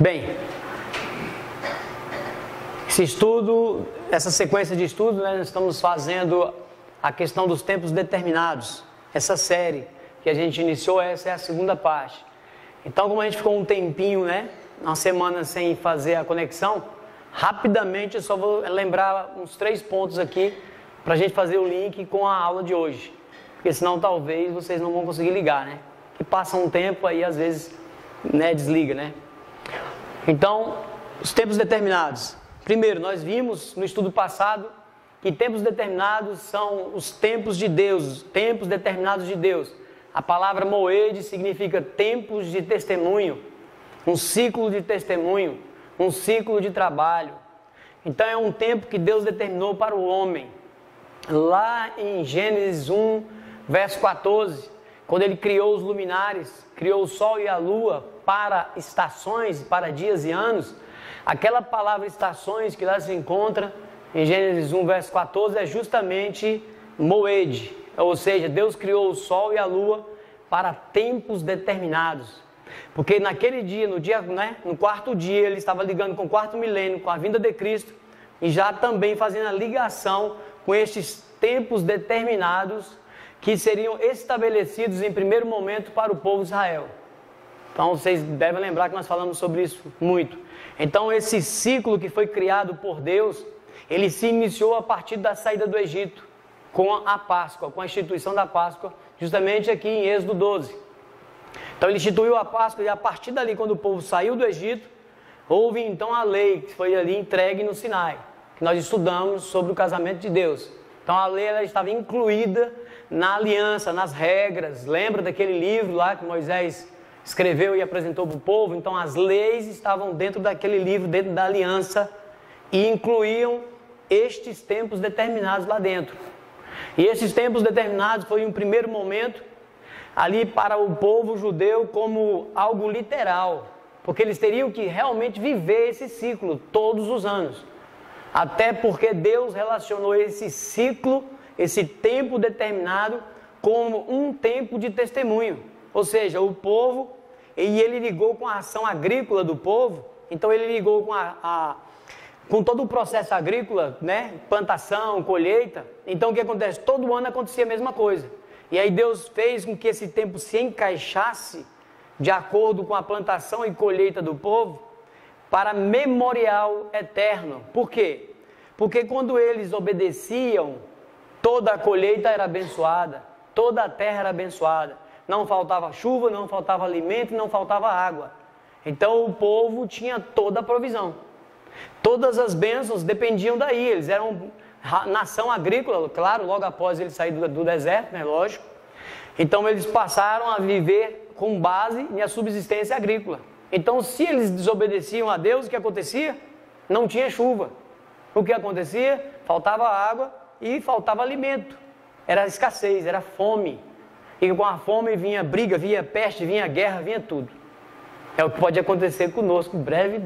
Bem, essa sequência de estudos, nós estamos fazendo a questão dos tempos determinados. Essa série que a gente iniciou, essa é a segunda parte. Então, como a gente ficou um tempinho, uma semana sem fazer a conexão, rapidamente eu só vou lembrar uns 3 pontos aqui para a gente fazer o link com a aula de hoje. Porque senão talvez vocês não vão conseguir ligar, Que passa um tempo aí, às vezes, desliga, Então, os tempos determinados. Primeiro, nós vimos no estudo passado que tempos determinados são os tempos de Deus, tempos determinados de Deus. A palavra moed significa tempos de testemunho, um ciclo de testemunho, um ciclo de trabalho. Então é um tempo que Deus determinou para o homem. Lá em Gênesis 1, verso 14, quando ele criou os luminares, criou o sol e a lua para estações, para dias e anos, aquela palavra estações que lá se encontra em Gênesis 1, verso 14, é justamente moed, ou seja, Deus criou o sol e a lua para tempos determinados. Porque naquele dia, no quarto dia, ele estava ligando com o quarto milênio, com a vinda de Cristo, e já também fazendo a ligação com estes tempos determinados que seriam estabelecidos em primeiro momento para o povo de Israel. Então vocês devem lembrar que nós falamos sobre isso muito. Então esse ciclo que foi criado por Deus, ele se iniciou a partir da saída do Egito, com a Páscoa, com a instituição da Páscoa, justamente aqui em Êxodo 12. Então ele instituiu a Páscoa e a partir dali, quando o povo saiu do Egito, houve então a lei que foi ali entregue no Sinai, que nós estudamos sobre o casamento de Deus. Então a lei ela estava incluída na aliança, nas regras. Lembra daquele livro lá que Moisés escreveu e apresentou para o povo? Então as leis estavam dentro daquele livro, dentro da aliança, e incluíam estes tempos determinados lá dentro. E esses tempos determinados foi um primeiro momento ali para o povo judeu como algo literal, porque eles teriam que realmente viver esse ciclo todos os anos. Até porque Deus relacionou esse ciclo, esse tempo determinado, como um tempo de testemunho. Ou seja, o povo, e ele ligou com a ação agrícola do povo, então ele ligou com todo o processo agrícola, plantação, colheita. Então o que acontece? Todo ano acontecia a mesma coisa. E aí Deus fez com que esse tempo se encaixasse de acordo com a plantação e colheita do povo para memorial eterno. Por quê? Porque quando eles obedeciam, toda a colheita era abençoada, toda a terra era abençoada. Não faltava chuva, não faltava alimento, não faltava água. Então o povo tinha toda a provisão. Todas as bênçãos dependiam daí. Eles eram nação agrícola, claro, logo após eles saírem do deserto, lógico. Então eles passaram a viver com base na subsistência agrícola. Então se eles desobedeciam a Deus, o que acontecia? Não tinha chuva. O que acontecia? Faltava água e faltava alimento. Era escassez, era fome. E com a fome vinha briga, vinha peste, vinha guerra, vinha tudo. É o que pode acontecer conosco breve,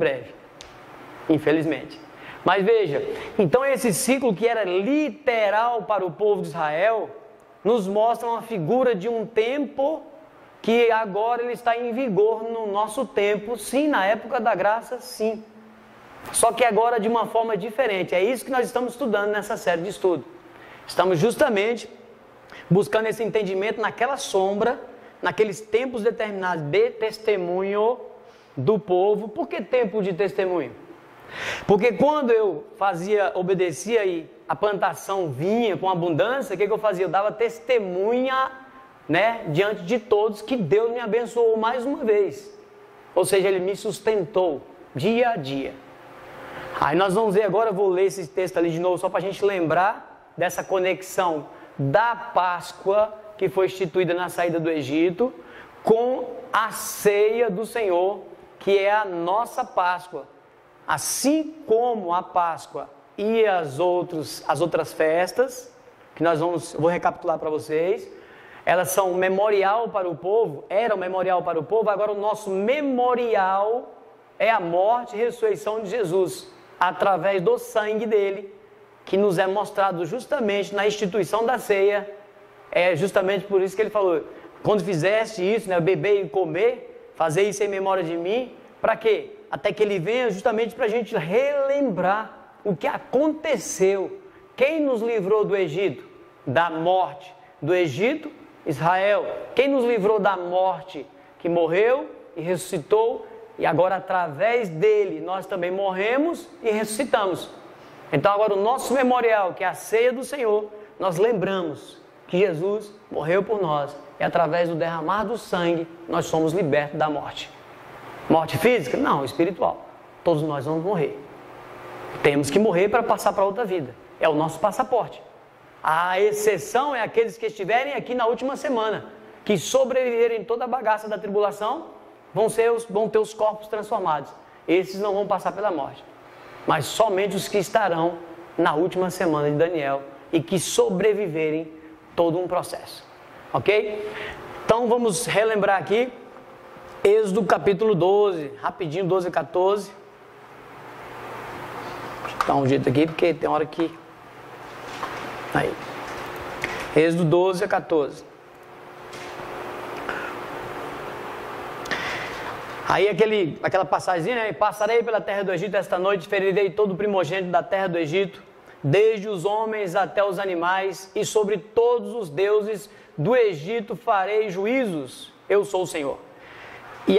infelizmente. Mas veja, então esse ciclo que era literal para o povo de Israel, nos mostra uma figura de um tempo que agora ele está em vigor no nosso tempo, sim, na época da graça, sim. Só que agora de uma forma diferente. É isso que nós estamos estudando nessa série de estudo. Estamos justamente buscando esse entendimento naquela sombra, naqueles tempos determinados de testemunho do povo. Por que tempo de testemunho? Porque quando eu obedecia e a plantação vinha com abundância, o que eu fazia? Eu dava testemunha, diante de todos que Deus me abençoou mais uma vez. Ou seja, Ele me sustentou dia a dia. Aí nós vamos ver agora, eu vou ler esse texto ali de novo, só para a gente lembrar dessa conexão da Páscoa que foi instituída na saída do Egito com a ceia do Senhor, que é a nossa Páscoa. Assim como a Páscoa e as outras festas, que vou recapitular para vocês, elas são memorial para o povo, eram memorial para o povo, agora o nosso memorial é a morte e ressurreição de Jesus, através do sangue dele, que nos é mostrado justamente na instituição da ceia. É justamente por isso que ele falou, quando fizeste isso, beber e comer, fazer isso em memória de mim, para quê? até que Ele venha, justamente para a gente relembrar o que aconteceu. Quem nos livrou do Egito? Da morte. Do Egito, Israel. Quem nos livrou da morte? Que morreu e ressuscitou, e agora através dele nós também morremos e ressuscitamos. Então agora o nosso memorial, que é a ceia do Senhor, nós lembramos que Jesus morreu por nós, e através do derramar do sangue nós somos libertos da morte. Morte física? Não, espiritual. Todos nós vamos morrer. Temos que morrer para passar para outra vida. É o nosso passaporte. A exceção é aqueles que estiverem aqui na última semana, que sobreviverem toda a bagaça da tribulação, vão ter os corpos transformados. Esses não vão passar pela morte. Mas somente os que estarão na última semana de Daniel e que sobreviverem todo um processo. Ok? Então vamos relembrar aqui Êxodo capítulo 12, rapidinho, 12 e 14. Deixa eu dar um jeito aqui, porque tem hora que... Aí. Êxodo 12 a 14. Aí aquela passagem, né? Passarei pela terra do Egito esta noite, ferirei todo o primogênito da terra do Egito, desde os homens até os animais, e sobre todos os deuses do Egito farei juízos. Eu sou o Senhor. E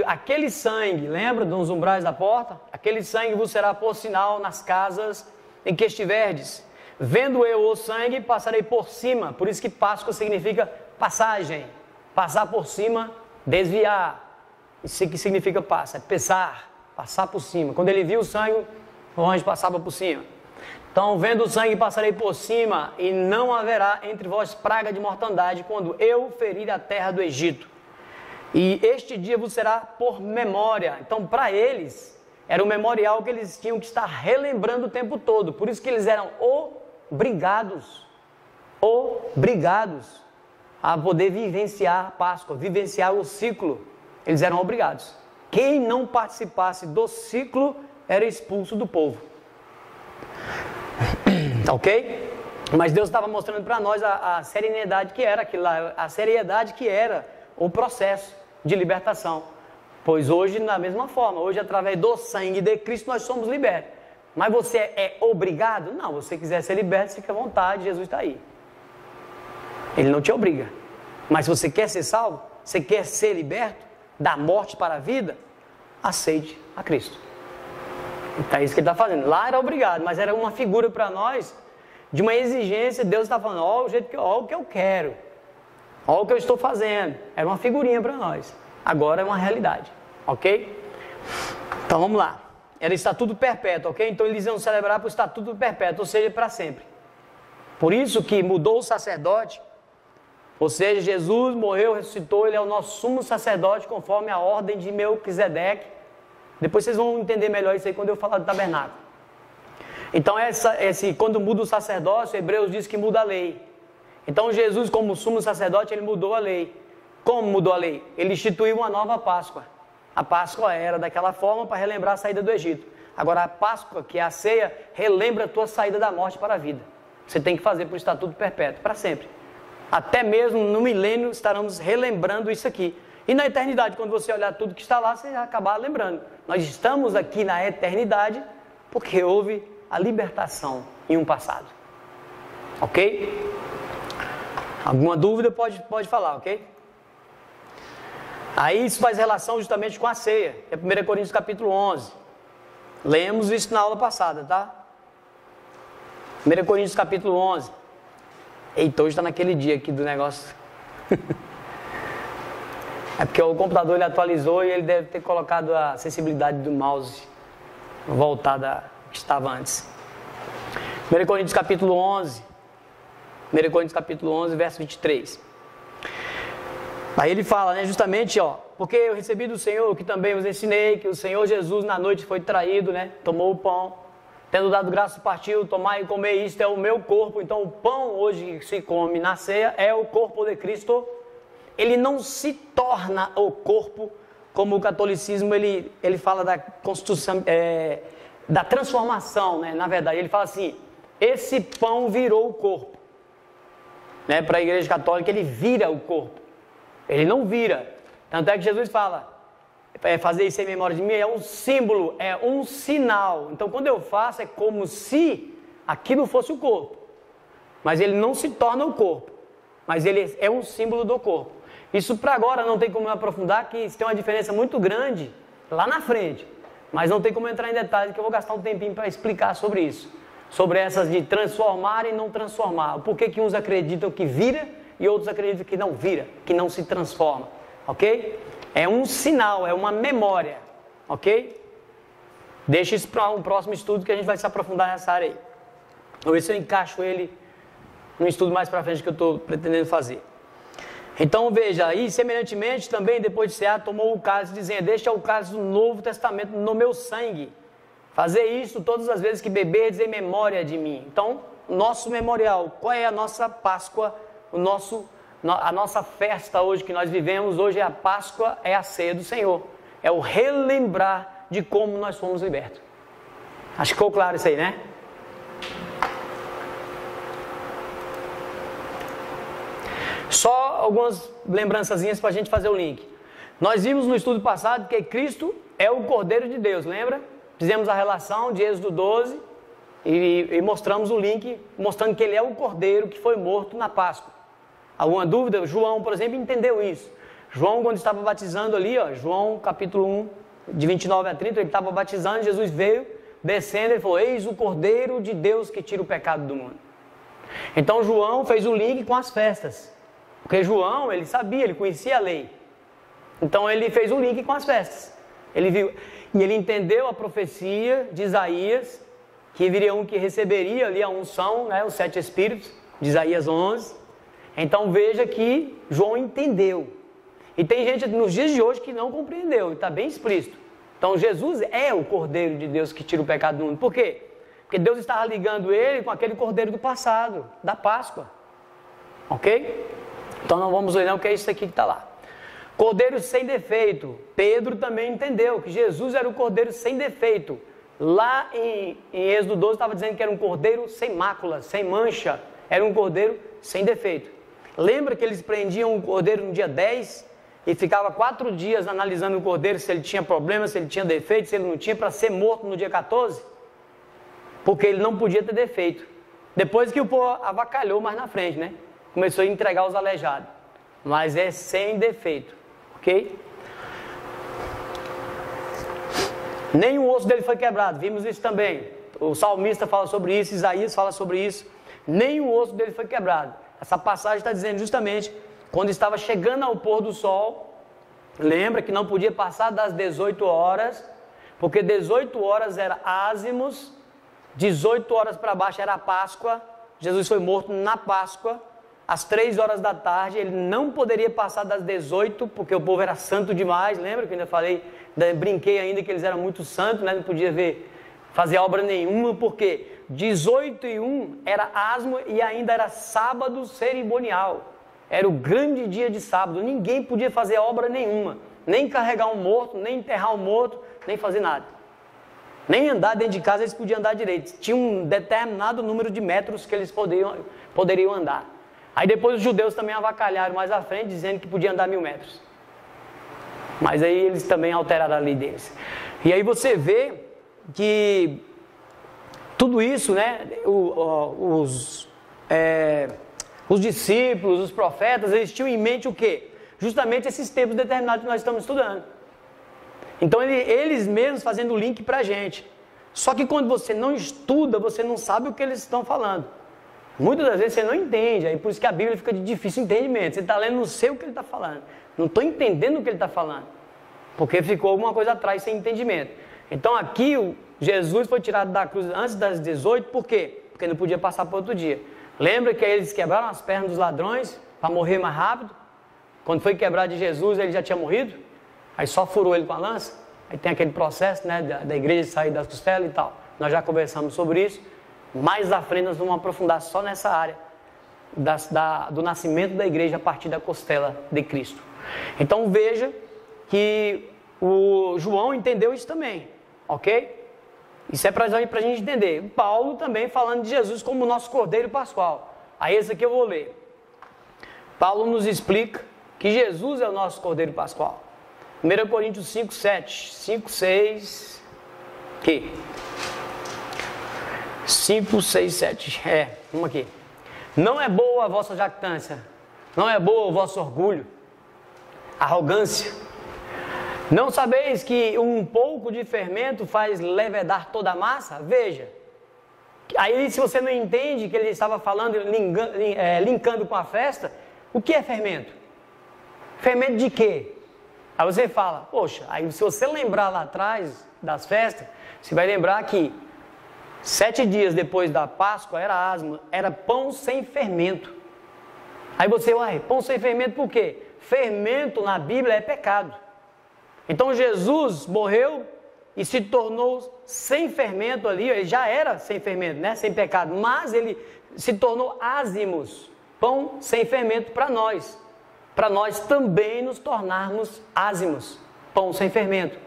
aquele sangue, lembra dos umbrais da porta? Aquele sangue vos será por sinal nas casas em que estiverdes. Vendo eu o sangue, passarei por cima. Por isso que Páscoa significa passagem. Passar por cima, desviar. Isso que significa passa, é passar por cima. Quando ele viu o sangue, o anjo passava por cima. Então, vendo o sangue, passarei por cima, e não haverá entre vós praga de mortandade, quando eu ferir a terra do Egito. E este dia vos será por memória. Então, para eles, era um memorial que eles tinham que estar relembrando o tempo todo. Por isso que eles eram obrigados a poder vivenciar a Páscoa, vivenciar o ciclo. Eles eram obrigados. Quem não participasse do ciclo era expulso do povo. Ok? Mas Deus estava mostrando para nós a serenidade que era aquilo lá, a seriedade que era o processo de libertação. Pois hoje, da mesma forma, hoje através do sangue de Cristo nós somos libertos. Mas você é obrigado? Não, se você quiser ser liberto, fica à vontade, Jesus está aí. Ele não te obriga. Mas se você quer ser salvo, você quer ser liberto da morte para a vida, aceite a Cristo. Então é isso que ele está fazendo. Lá era obrigado, mas era uma figura para nós de uma exigência. Deus está falando, ó o que eu quero, ó o que eu estou fazendo. Era uma figurinha para nós. Agora é uma realidade, ok? Então vamos lá. Era estatuto perpétuo, ok? Então eles iam celebrar para o estatuto perpétuo, ou seja, para sempre. Por isso que mudou o sacerdote. Ou seja, Jesus morreu, ressuscitou, ele é o nosso sumo sacerdote, conforme a ordem de Melquisedeque. Depois vocês vão entender melhor isso aí quando eu falar do tabernáculo. Então, quando muda o sacerdócio, Hebreus diz que muda a lei. Então, Jesus, como sumo sacerdote, ele mudou a lei. Como mudou a lei? Ele instituiu uma nova Páscoa. A Páscoa era daquela forma para relembrar a saída do Egito. Agora, a Páscoa, que é a ceia, relembra a tua saída da morte para a vida. Você tem que fazer para o estatuto perpétuo, para sempre. Até mesmo no milênio estaremos relembrando isso aqui. E na eternidade, quando você olhar tudo que está lá, você vai acabar lembrando. Nós estamos aqui na eternidade porque houve a libertação em um passado. Ok? Alguma dúvida pode falar, ok? Aí isso faz relação justamente com a ceia, que é 1 Coríntios capítulo 11. Lemos isso na aula passada, tá? 1 Coríntios capítulo 11. Eita, hoje está naquele dia aqui do negócio. É porque o computador ele atualizou e ele deve ter colocado a sensibilidade do mouse voltada que estava antes. 1 Coríntios capítulo 11. 1 Coríntios capítulo 11, verso 23. Aí ele fala, né, justamente, porque eu recebi do Senhor, que também vos ensinei, que o Senhor Jesus na noite foi traído, né, tomou o pão, tendo dado graça, partiu, tomai e comer, isto é o meu corpo. Então o pão hoje que se come na ceia é o corpo de Cristo. Ele não se torna o corpo, como o catolicismo, ele fala da constituição, da transformação, né? Na verdade, ele fala assim, esse pão virou o corpo. Né? Para a igreja católica, ele vira o corpo. Ele não vira. Tanto é que Jesus fala, fazer isso em memória de mim, é um símbolo, é um sinal. Então, quando eu faço, é como se aquilo fosse o corpo. Mas ele não se torna o corpo, mas ele é um símbolo do corpo. Isso para agora não tem como eu aprofundar, que isso tem uma diferença muito grande lá na frente. Mas não tem como entrar em detalhes, que eu vou gastar um tempinho para explicar sobre isso. Sobre essas de transformar e não transformar. Por que uns acreditam que vira e outros acreditam que não vira, que não se transforma. Ok? É um sinal, é uma memória. Ok? Deixa isso para um próximo estudo que a gente vai se aprofundar nessa área aí. Vou ver se eu encaixo ele num estudo mais para frente que eu estou pretendendo fazer. Então veja, e semelhantemente também depois de cear tomou o cálice dizendo, este é o cálice do Novo Testamento no meu sangue. Fazer isso todas as vezes que beberdes em memória de mim. Então, nosso memorial, qual é a nossa Páscoa, a nossa festa hoje que nós vivemos, hoje é a Páscoa, é a ceia do Senhor. É o relembrar de como nós fomos libertos. Acho que ficou claro isso aí, né? Só algumas lembrançazinhas para a gente fazer o link. Nós vimos no estudo passado que Cristo é o Cordeiro de Deus, lembra? Fizemos a relação de Êxodo 12 e mostramos o link, mostrando que ele é o Cordeiro que foi morto na Páscoa. Alguma dúvida? João, por exemplo, entendeu isso. João, quando estava batizando ali, João capítulo 1, de 29 a 30, ele estava batizando, Jesus veio, descendo, ele falou, eis o Cordeiro de Deus que tira o pecado do mundo. Então João fez o link com as festas. Porque João, ele sabia, ele conhecia a lei. Então ele fez o link com as festas. Ele viu, e ele entendeu a profecia de Isaías, que viria um que receberia ali a unção, né, os 7 Espíritos, de Isaías 11. Então veja que João entendeu. E tem gente nos dias de hoje que não compreendeu, e está bem explícito. Então Jesus é o Cordeiro de Deus que tira o pecado do mundo. Por quê? Porque Deus estava ligando ele com aquele Cordeiro do passado, da Páscoa. Ok? Então não vamos olhar o que é isso aqui que está lá. Cordeiro sem defeito. Pedro também entendeu que Jesus era o Cordeiro sem defeito. Lá em Êxodo 12 estava dizendo que era um Cordeiro sem mácula, sem mancha. Era um Cordeiro sem defeito. Lembra que eles prendiam o Cordeiro no dia 10 e ficava 4 dias analisando o Cordeiro, se ele tinha problema, se ele tinha defeito, se ele não tinha, para ser morto no dia 14? Porque ele não podia ter defeito. Depois que o povo avacalhou mais na frente, né? Começou a entregar os aleijados. Mas é sem defeito. Ok? Nenhum osso dele foi quebrado. Vimos isso também. O salmista fala sobre isso, Isaías fala sobre isso. Nenhum osso dele foi quebrado. Essa passagem está dizendo justamente quando estava chegando ao pôr do sol. Lembra que não podia passar das 18 horas. Porque 18 horas era ázimos. 18 horas para baixo era a Páscoa. Jesus foi morto na Páscoa. Às 3 horas da tarde, ele não poderia passar das 18, porque o povo era santo demais, lembra que eu ainda falei, brinquei ainda que eles eram muito santos, né? Não podia fazer obra nenhuma, porque 18 e 1 era asmo e ainda era sábado cerimonial, era o grande dia de sábado, ninguém podia fazer obra nenhuma, nem carregar um morto, nem enterrar um morto, nem fazer nada, nem andar dentro de casa eles podiam andar direito, tinha um determinado número de metros que eles poderiam andar. Aí depois os judeus também avacalharam mais à frente, dizendo que podia andar 1000 metros. Mas aí eles também alteraram a lei deles. E aí você vê que tudo isso, né, os discípulos, os profetas, eles tinham em mente o quê? Justamente esses tempos determinados que nós estamos estudando. Então eles mesmos fazendo o link para a gente. Só que quando você não estuda, você não sabe o que eles estão falando. Muitas das vezes você não entende, aí por isso que a Bíblia fica de difícil entendimento. Você está lendo, não sei o que ele está falando. Não estou entendendo o que ele está falando. Porque ficou alguma coisa atrás sem entendimento. Então aqui Jesus foi tirado da cruz antes das 18, por quê? Porque não podia passar para outro dia. Lembra que eles quebraram as pernas dos ladrões para morrer mais rápido? Quando foi quebrar de Jesus, ele já tinha morrido? Aí só furou ele com a lança? Aí tem aquele processo, né, da igreja sair das costelas e tal. Nós já conversamos sobre isso. Mais à frente nós vamos aprofundar só nessa área do nascimento da igreja a partir da costela de Cristo. Então veja que o João entendeu isso também, ok? Isso é para a gente entender. O Paulo também falando de Jesus como o nosso Cordeiro Pascual. Aí esse aqui eu vou ler. Paulo nos explica que Jesus é o nosso Cordeiro Pascual. 1 Coríntios 5, 7. 5, 6. Aqui. 5, 6, 7. Vamos aqui. Não é boa a vossa jactância. Não é boa o vosso orgulho. Arrogância. Não sabeis que um pouco de fermento faz levedar toda a massa? Veja. Aí, se você não entende que ele estava falando, linkando com a festa, o que é fermento? Fermento de quê? Aí você fala, poxa, aí se você lembrar lá atrás das festas, você vai lembrar que 7 dias depois da Páscoa era pão sem fermento. Aí você, pão sem fermento por quê? Fermento na Bíblia é pecado. Então Jesus morreu e se tornou sem fermento ali, ele já era sem fermento, né? Sem pecado, mas ele se tornou ázimos, pão sem fermento para nós também nos tornarmos ázimos, pão sem fermento.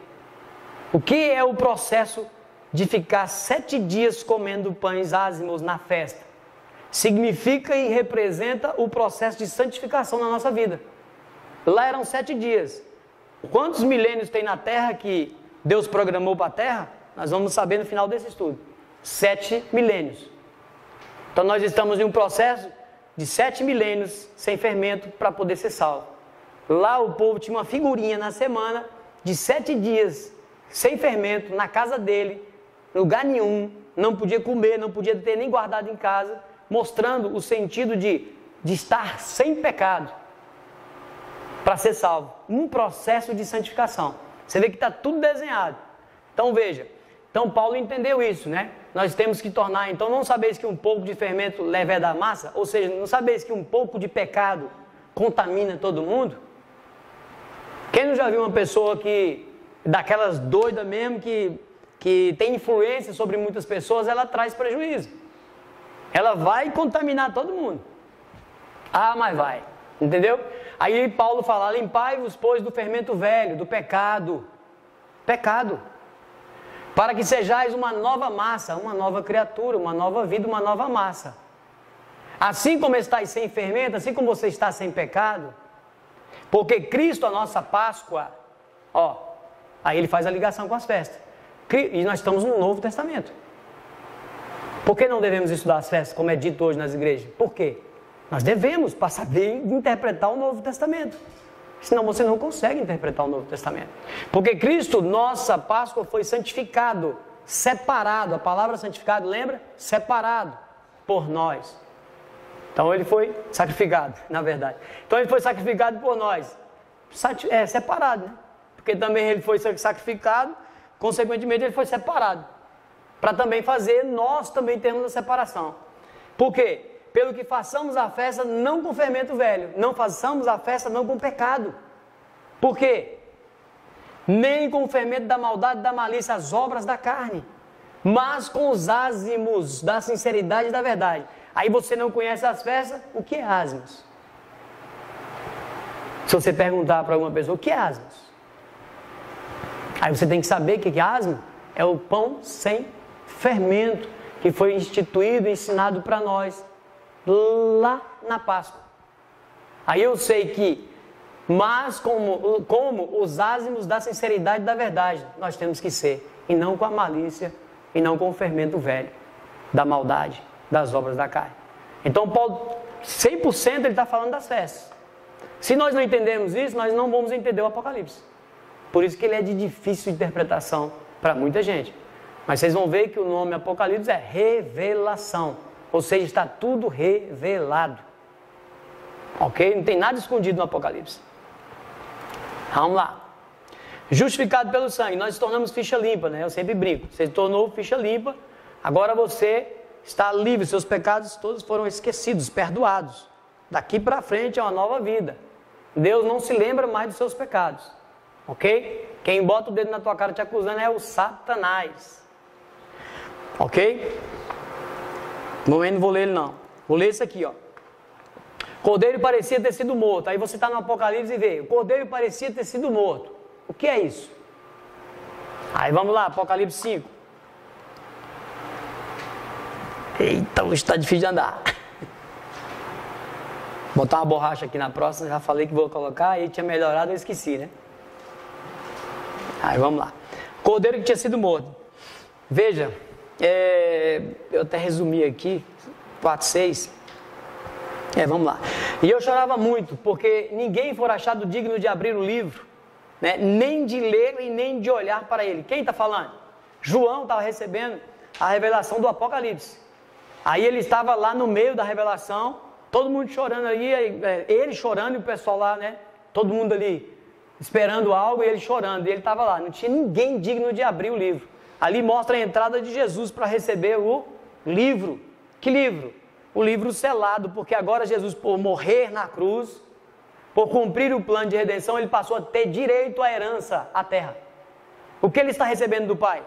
O que é o processo de ficar 7 dias comendo pães ázimos na festa? Significa e representa o processo de santificação na nossa vida. Lá eram 7 dias. Quantos milênios tem na Terra que Deus programou para a Terra? Nós vamos saber no final desse estudo. 7 milênios. Então nós estamos em um processo de 7 milênios sem fermento para poder ser salvo. Lá o povo tinha uma figurinha na semana de 7 dias sem fermento na casa dele, lugar nenhum, não podia comer, não podia ter nem guardado em casa, mostrando o sentido de estar sem pecado para ser salvo. Um processo de santificação. Você vê que está tudo desenhado. Então veja, então Paulo entendeu isso, né? Nós temos que tornar, então não sabeis que um pouco de fermento leveda a massa? Ou seja, não sabeis que um pouco de pecado contamina todo mundo? Quem não já viu uma pessoa que, daquelas doidas mesmo, que tem influência sobre muitas pessoas, ela traz prejuízo. Ela vai contaminar todo mundo. Mas vai, entendeu? Aí Paulo fala, limpai-vos, pois, do fermento velho, do pecado. Pecado. Para que sejais uma nova massa, uma nova criatura, uma nova vida, uma nova massa. Assim como estáis sem fermento, assim como você está sem pecado, porque Cristo, a nossa Páscoa, aí ele faz a ligação com as festas. E nós estamos no Novo Testamento. Por que não devemos estudar as festas, como é dito hoje nas igrejas? Por quê? Nós devemos, para saber interpretar o Novo Testamento. Senão você não consegue interpretar o Novo Testamento. Porque Cristo, nossa Páscoa, foi santificado, separado. A palavra santificado, lembra? Separado por nós. Então ele foi sacrificado, na verdade. Então ele foi sacrificado por nós. Separado, né? Porque também ele foi sacrificado, consequentemente ele foi separado. Para também fazer, nós também temos a separação. Por quê? Pelo que façamos a festa não com fermento velho, não façamos a festa não com pecado. Por quê? Nem com o fermento da maldade, da malícia, as obras da carne, mas com os ázimos da sinceridade e da verdade. Aí você não conhece as festas, o que é ázimos? Se você perguntar para alguma pessoa, o que é ázimos? Aí você tem que saber o que é ázimo. É o pão sem fermento, que foi instituído e ensinado para nós lá na Páscoa. Aí eu sei que, mas como os ázimos da sinceridade e da verdade, nós temos que ser, e não com a malícia, e não com o fermento velho, da maldade, das obras da carne. Então Paulo, 100% ele está falando das festas. Se nós não entendemos isso, nós não vamos entender o Apocalipse. Por isso que ele é de difícil interpretação para muita gente. Mas vocês vão ver que o nome Apocalipse é revelação. Ou seja, está tudo revelado. Ok? Não tem nada escondido no Apocalipse. Vamos lá. Justificado pelo sangue. Nós nos tornamos ficha limpa, né? Eu sempre brinco. Você se tornou ficha limpa. Agora você está livre. Seus pecados todos foram esquecidos, perdoados. Daqui para frente é uma nova vida. Deus não se lembra mais dos seus pecados. Ok? Quem bota o dedo na tua cara te acusando é o Satanás. Ok? Não vou ler ele não. Vou ler isso aqui, ó. Cordeiro parecia ter sido morto. Aí você está no Apocalipse e vê. O cordeiro parecia ter sido morto. O que é isso? Aí vamos lá, Apocalipse 5. Eita, hoje está difícil de andar. Botar uma borracha aqui na próxima, já falei que vou colocar, aí tinha melhorado, eu esqueci, né? Aí vamos lá. Cordeiro que tinha sido morto. Veja, eu até resumi aqui, 4:6. Vamos lá. E eu chorava muito, porque ninguém for achado digno de abrir o livro, né, nem de ler e nem de olhar para ele. Quem está falando? João estava recebendo a revelação do Apocalipse. Aí ele estava lá no meio da revelação, todo mundo chorando ali, ele chorando e o pessoal lá, né? Todo mundo ali esperando algo e ele chorando. E ele estava lá, não tinha ninguém digno de abrir o livro. Ali mostra a entrada de Jesus para receber o livro. Que livro? O livro selado, porque agora Jesus, por morrer na cruz, por cumprir o plano de redenção, ele passou a ter direito à herança, à terra. O que ele está recebendo do Pai?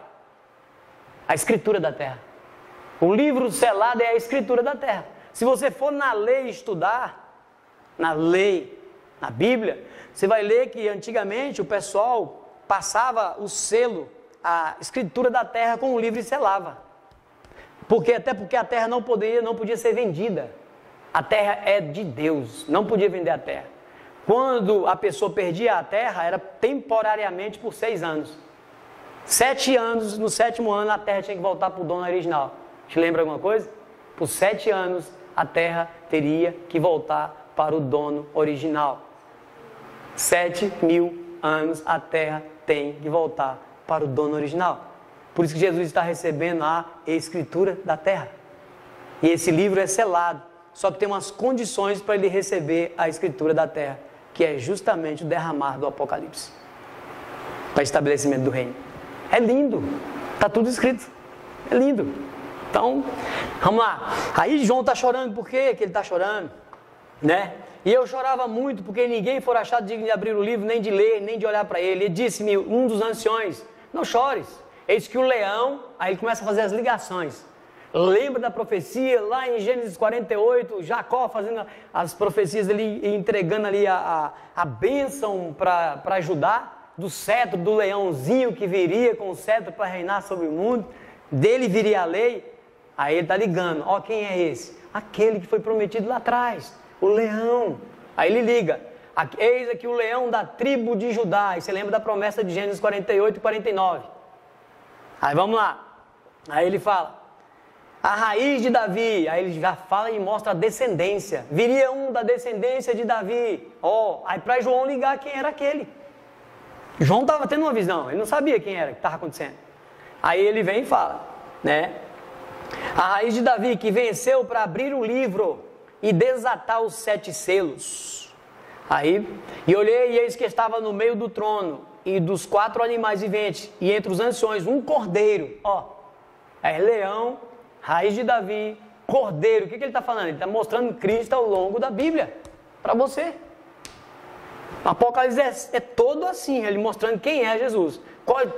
A escritura da terra. O livro selado é a escritura da terra. Se você for na lei estudar, na Bíblia, você vai ler que antigamente o pessoal passava o selo, a escritura da terra com o livro e selava. Até porque a terra não podia ser vendida. A terra é de Deus, não podia vender a terra. Quando a pessoa perdia a terra, era temporariamente por 6 anos. 7 anos, no 7º ano, a terra tinha que voltar para o dono original. Te lembra alguma coisa? Por 7 anos, a terra teria que voltar para o dono original. 7.000 anos, a terra tem que voltar para o dono original. Por isso que Jesus está recebendo a escritura da terra. E esse livro é selado. Só que tem umas condições para ele receber a escritura da terra, que é justamente o derramar do Apocalipse, para estabelecimento do reino. É lindo. Está tudo escrito. É lindo. Então, vamos lá. Aí João está chorando. Por quê que ele está chorando? Né? E eu chorava muito, porque ninguém for achado digno de abrir o livro, nem de ler, nem de olhar para ele. Ele disse-me, um dos anciões, não chores. Eis que o leão, aí ele começa a fazer as ligações. Lembra da profecia lá em Gênesis 48, Jacó fazendo as profecias ali, entregando ali a bênção para Judá, do cetro do leãozinho que viria com o cetro para reinar sobre o mundo, dele viria a lei. Aí ele está ligando, ó, quem é esse? Aquele que foi prometido lá atrás, o leão. Aí ele liga, eis aqui o leão da tribo de Judá. Aí você lembra da promessa de Gênesis 48 e 49. Aí vamos lá, aí ele fala, a raiz de Davi, aí ele já fala e mostra a descendência, viria um da descendência de Davi, aí para João ligar quem era aquele. João estava tendo uma visão, ele não sabia quem era, o que estava acontecendo. Aí ele vem e fala, né, a raiz de Davi que venceu para abrir o livro e desatar os 7 selos. Aí, e olhei e eis que estava no meio do trono, e dos 4 animais viventes, e entre os anciões, um cordeiro, leão, raiz de Davi, cordeiro. O que ele está falando? Ele está mostrando Cristo ao longo da Bíblia, para você. O Apocalipse é todo assim, ele mostrando quem é Jesus.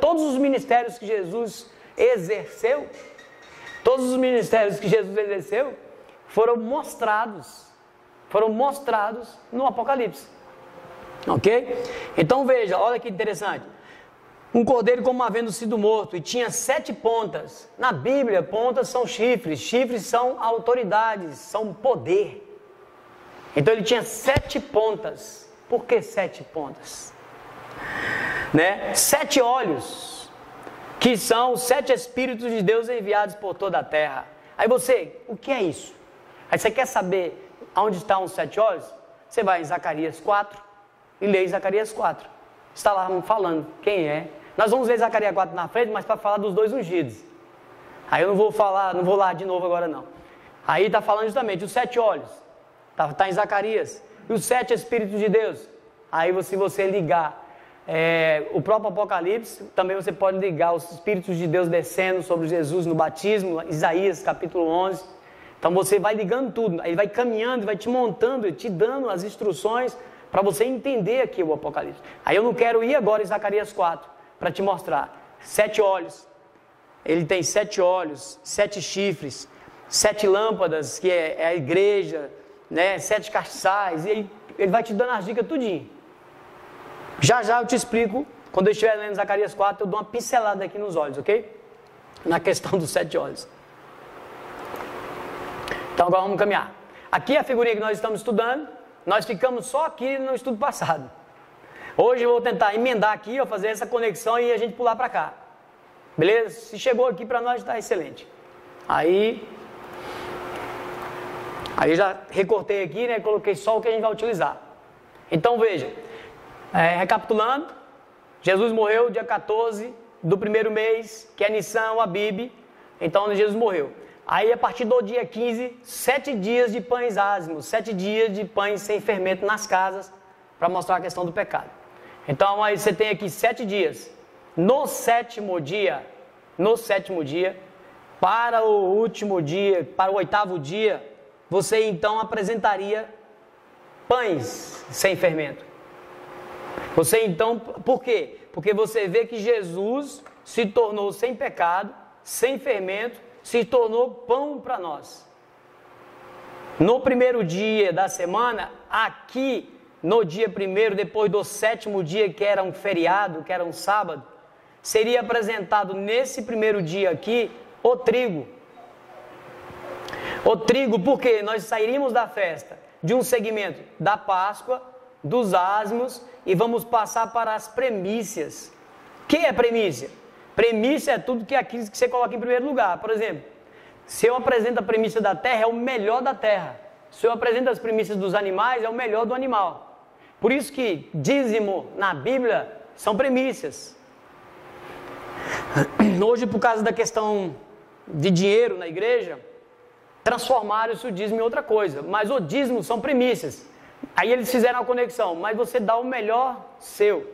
Todos os ministérios que Jesus exerceu, foram mostrados no Apocalipse. Ok? Então veja, olha que interessante. Um cordeiro como havendo sido morto e tinha 7 pontas. Na Bíblia, pontas são chifres. Chifres são autoridades, são poder. Então ele tinha 7 pontas. Por que 7 pontas? Né? 7 olhos, que são os 7 Espíritos de Deus enviados por toda a terra. Aí você, o que é isso? Aí você quer saber onde estão os 7 olhos? Você vai em Zacarias 4. E leia Zacarias 4. Está lá falando quem é. Nós vamos ler Zacarias 4 na frente, mas para falar dos 2 ungidos. Aí eu não vou lá de novo agora não. Aí está falando justamente os 7 olhos. Está em Zacarias. E os 7 Espíritos de Deus. Aí se você ligar o próprio Apocalipse, também você pode ligar os Espíritos de Deus descendo sobre Jesus no batismo, Isaías capítulo 11. Então você vai ligando tudo. Aí vai caminhando, vai te montando, te dando as instruções para você entender aqui o Apocalipse. Aí eu não quero ir agora em Zacarias 4 para te mostrar. 7 olhos. Ele tem 7 olhos, 7 chifres, 7 lâmpadas, que é a igreja, né? 7 castiçais. E ele vai te dando as dicas tudinho. Já eu te explico. Quando eu estiver lendo Zacarias 4, eu dou uma pincelada aqui nos olhos, ok? Na questão dos 7 olhos. Então agora vamos caminhar. Aqui é a figurinha que nós estamos estudando. Nós ficamos só aqui no estudo passado. Hoje eu vou tentar emendar aqui, ó, fazer essa conexão e a gente pular para cá. Beleza? Se chegou aqui para nós, está excelente. Aí já recortei aqui, né? Coloquei só o que a gente vai utilizar. Então veja, recapitulando, Jesus morreu dia 14 do primeiro mês, que é Nissan, Abib. Então Jesus morreu. Aí a partir do dia 15, 7 dias de pães ázimos, 7 dias de pães sem fermento nas casas, para mostrar a questão do pecado. Então aí você tem aqui 7 dias. No sétimo dia, para o último dia, para o 8º dia, você então apresentaria pães sem fermento. Você então, por quê? Porque você vê que Jesus se tornou sem pecado, sem fermento, se tornou pão para nós. No primeiro dia da semana, aqui no dia 1º, depois do 7º dia, que era um feriado, que era um sábado, seria apresentado nesse primeiro dia aqui o trigo. O trigo, porque nós sairíamos da festa de um segmento da Páscoa, dos ázimos, e vamos passar para as premissas. O que é premissa? Premissa é tudo que é aquilo que você coloca em primeiro lugar. Por exemplo, se eu apresento a premissa da terra, é o melhor da terra. Se eu apresento as premissas dos animais, é o melhor do animal. Por isso que dízimo na Bíblia são premissas. Hoje, por causa da questão de dinheiro na igreja, transformaram-se o dízimo em outra coisa. Mas o dízimo são premissas. Aí eles fizeram a conexão, mas você dá o melhor seu.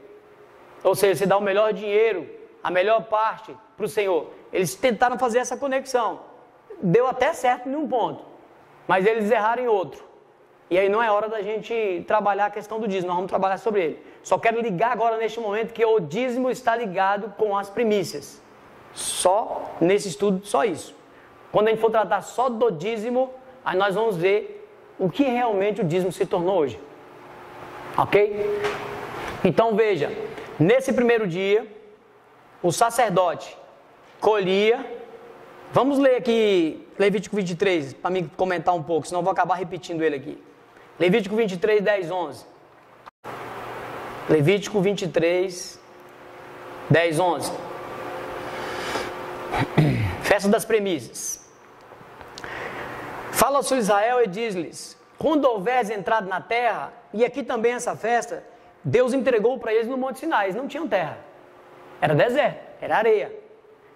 Ou seja, você dá o melhor dinheiro, a melhor parte para o Senhor. Eles tentaram fazer essa conexão. Deu até certo em um ponto, mas eles erraram em outro. E aí não é hora da gente trabalhar a questão do dízimo, nós vamos trabalhar sobre ele. Só quero ligar agora neste momento que o dízimo está ligado com as primícias. Só nesse estudo, só isso. Quando a gente for tratar só do dízimo, aí nós vamos ver o que realmente o dízimo se tornou hoje. Ok? Então veja, nesse primeiro dia, o sacerdote colhia. Vamos ler aqui Levítico 23, para mim comentar um pouco, senão eu vou acabar repetindo ele aqui. Levítico 23, 10, 11. Levítico 23, 10, 11. Festa das premissas. Fala ao filho de Israel e diz-lhes: quando houveres entrado na terra, e aqui também essa festa, Deus entregou para eles no Monte Sinai. Eles não tinham terra, era deserto, era areia.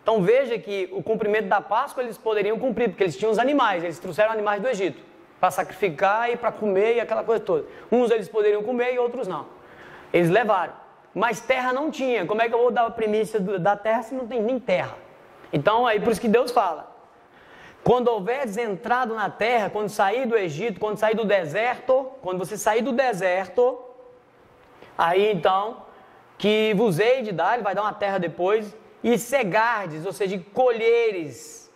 Então veja que o cumprimento da Páscoa eles poderiam cumprir, porque eles tinham os animais, eles trouxeram animais do Egito, para sacrificar e para comer e aquela coisa toda. Uns eles poderiam comer e outros não. Eles levaram, mas terra não tinha. Como é que eu vou dar a primícia da terra se não tem nem terra? Então aí por isso que Deus fala: quando houveres entrado na terra, quando sair do Egito, quando sair do deserto, quando você sair do deserto, aí então, que vos hei de dar, ele vai dar uma terra depois, e cegardes, ou seja, colheres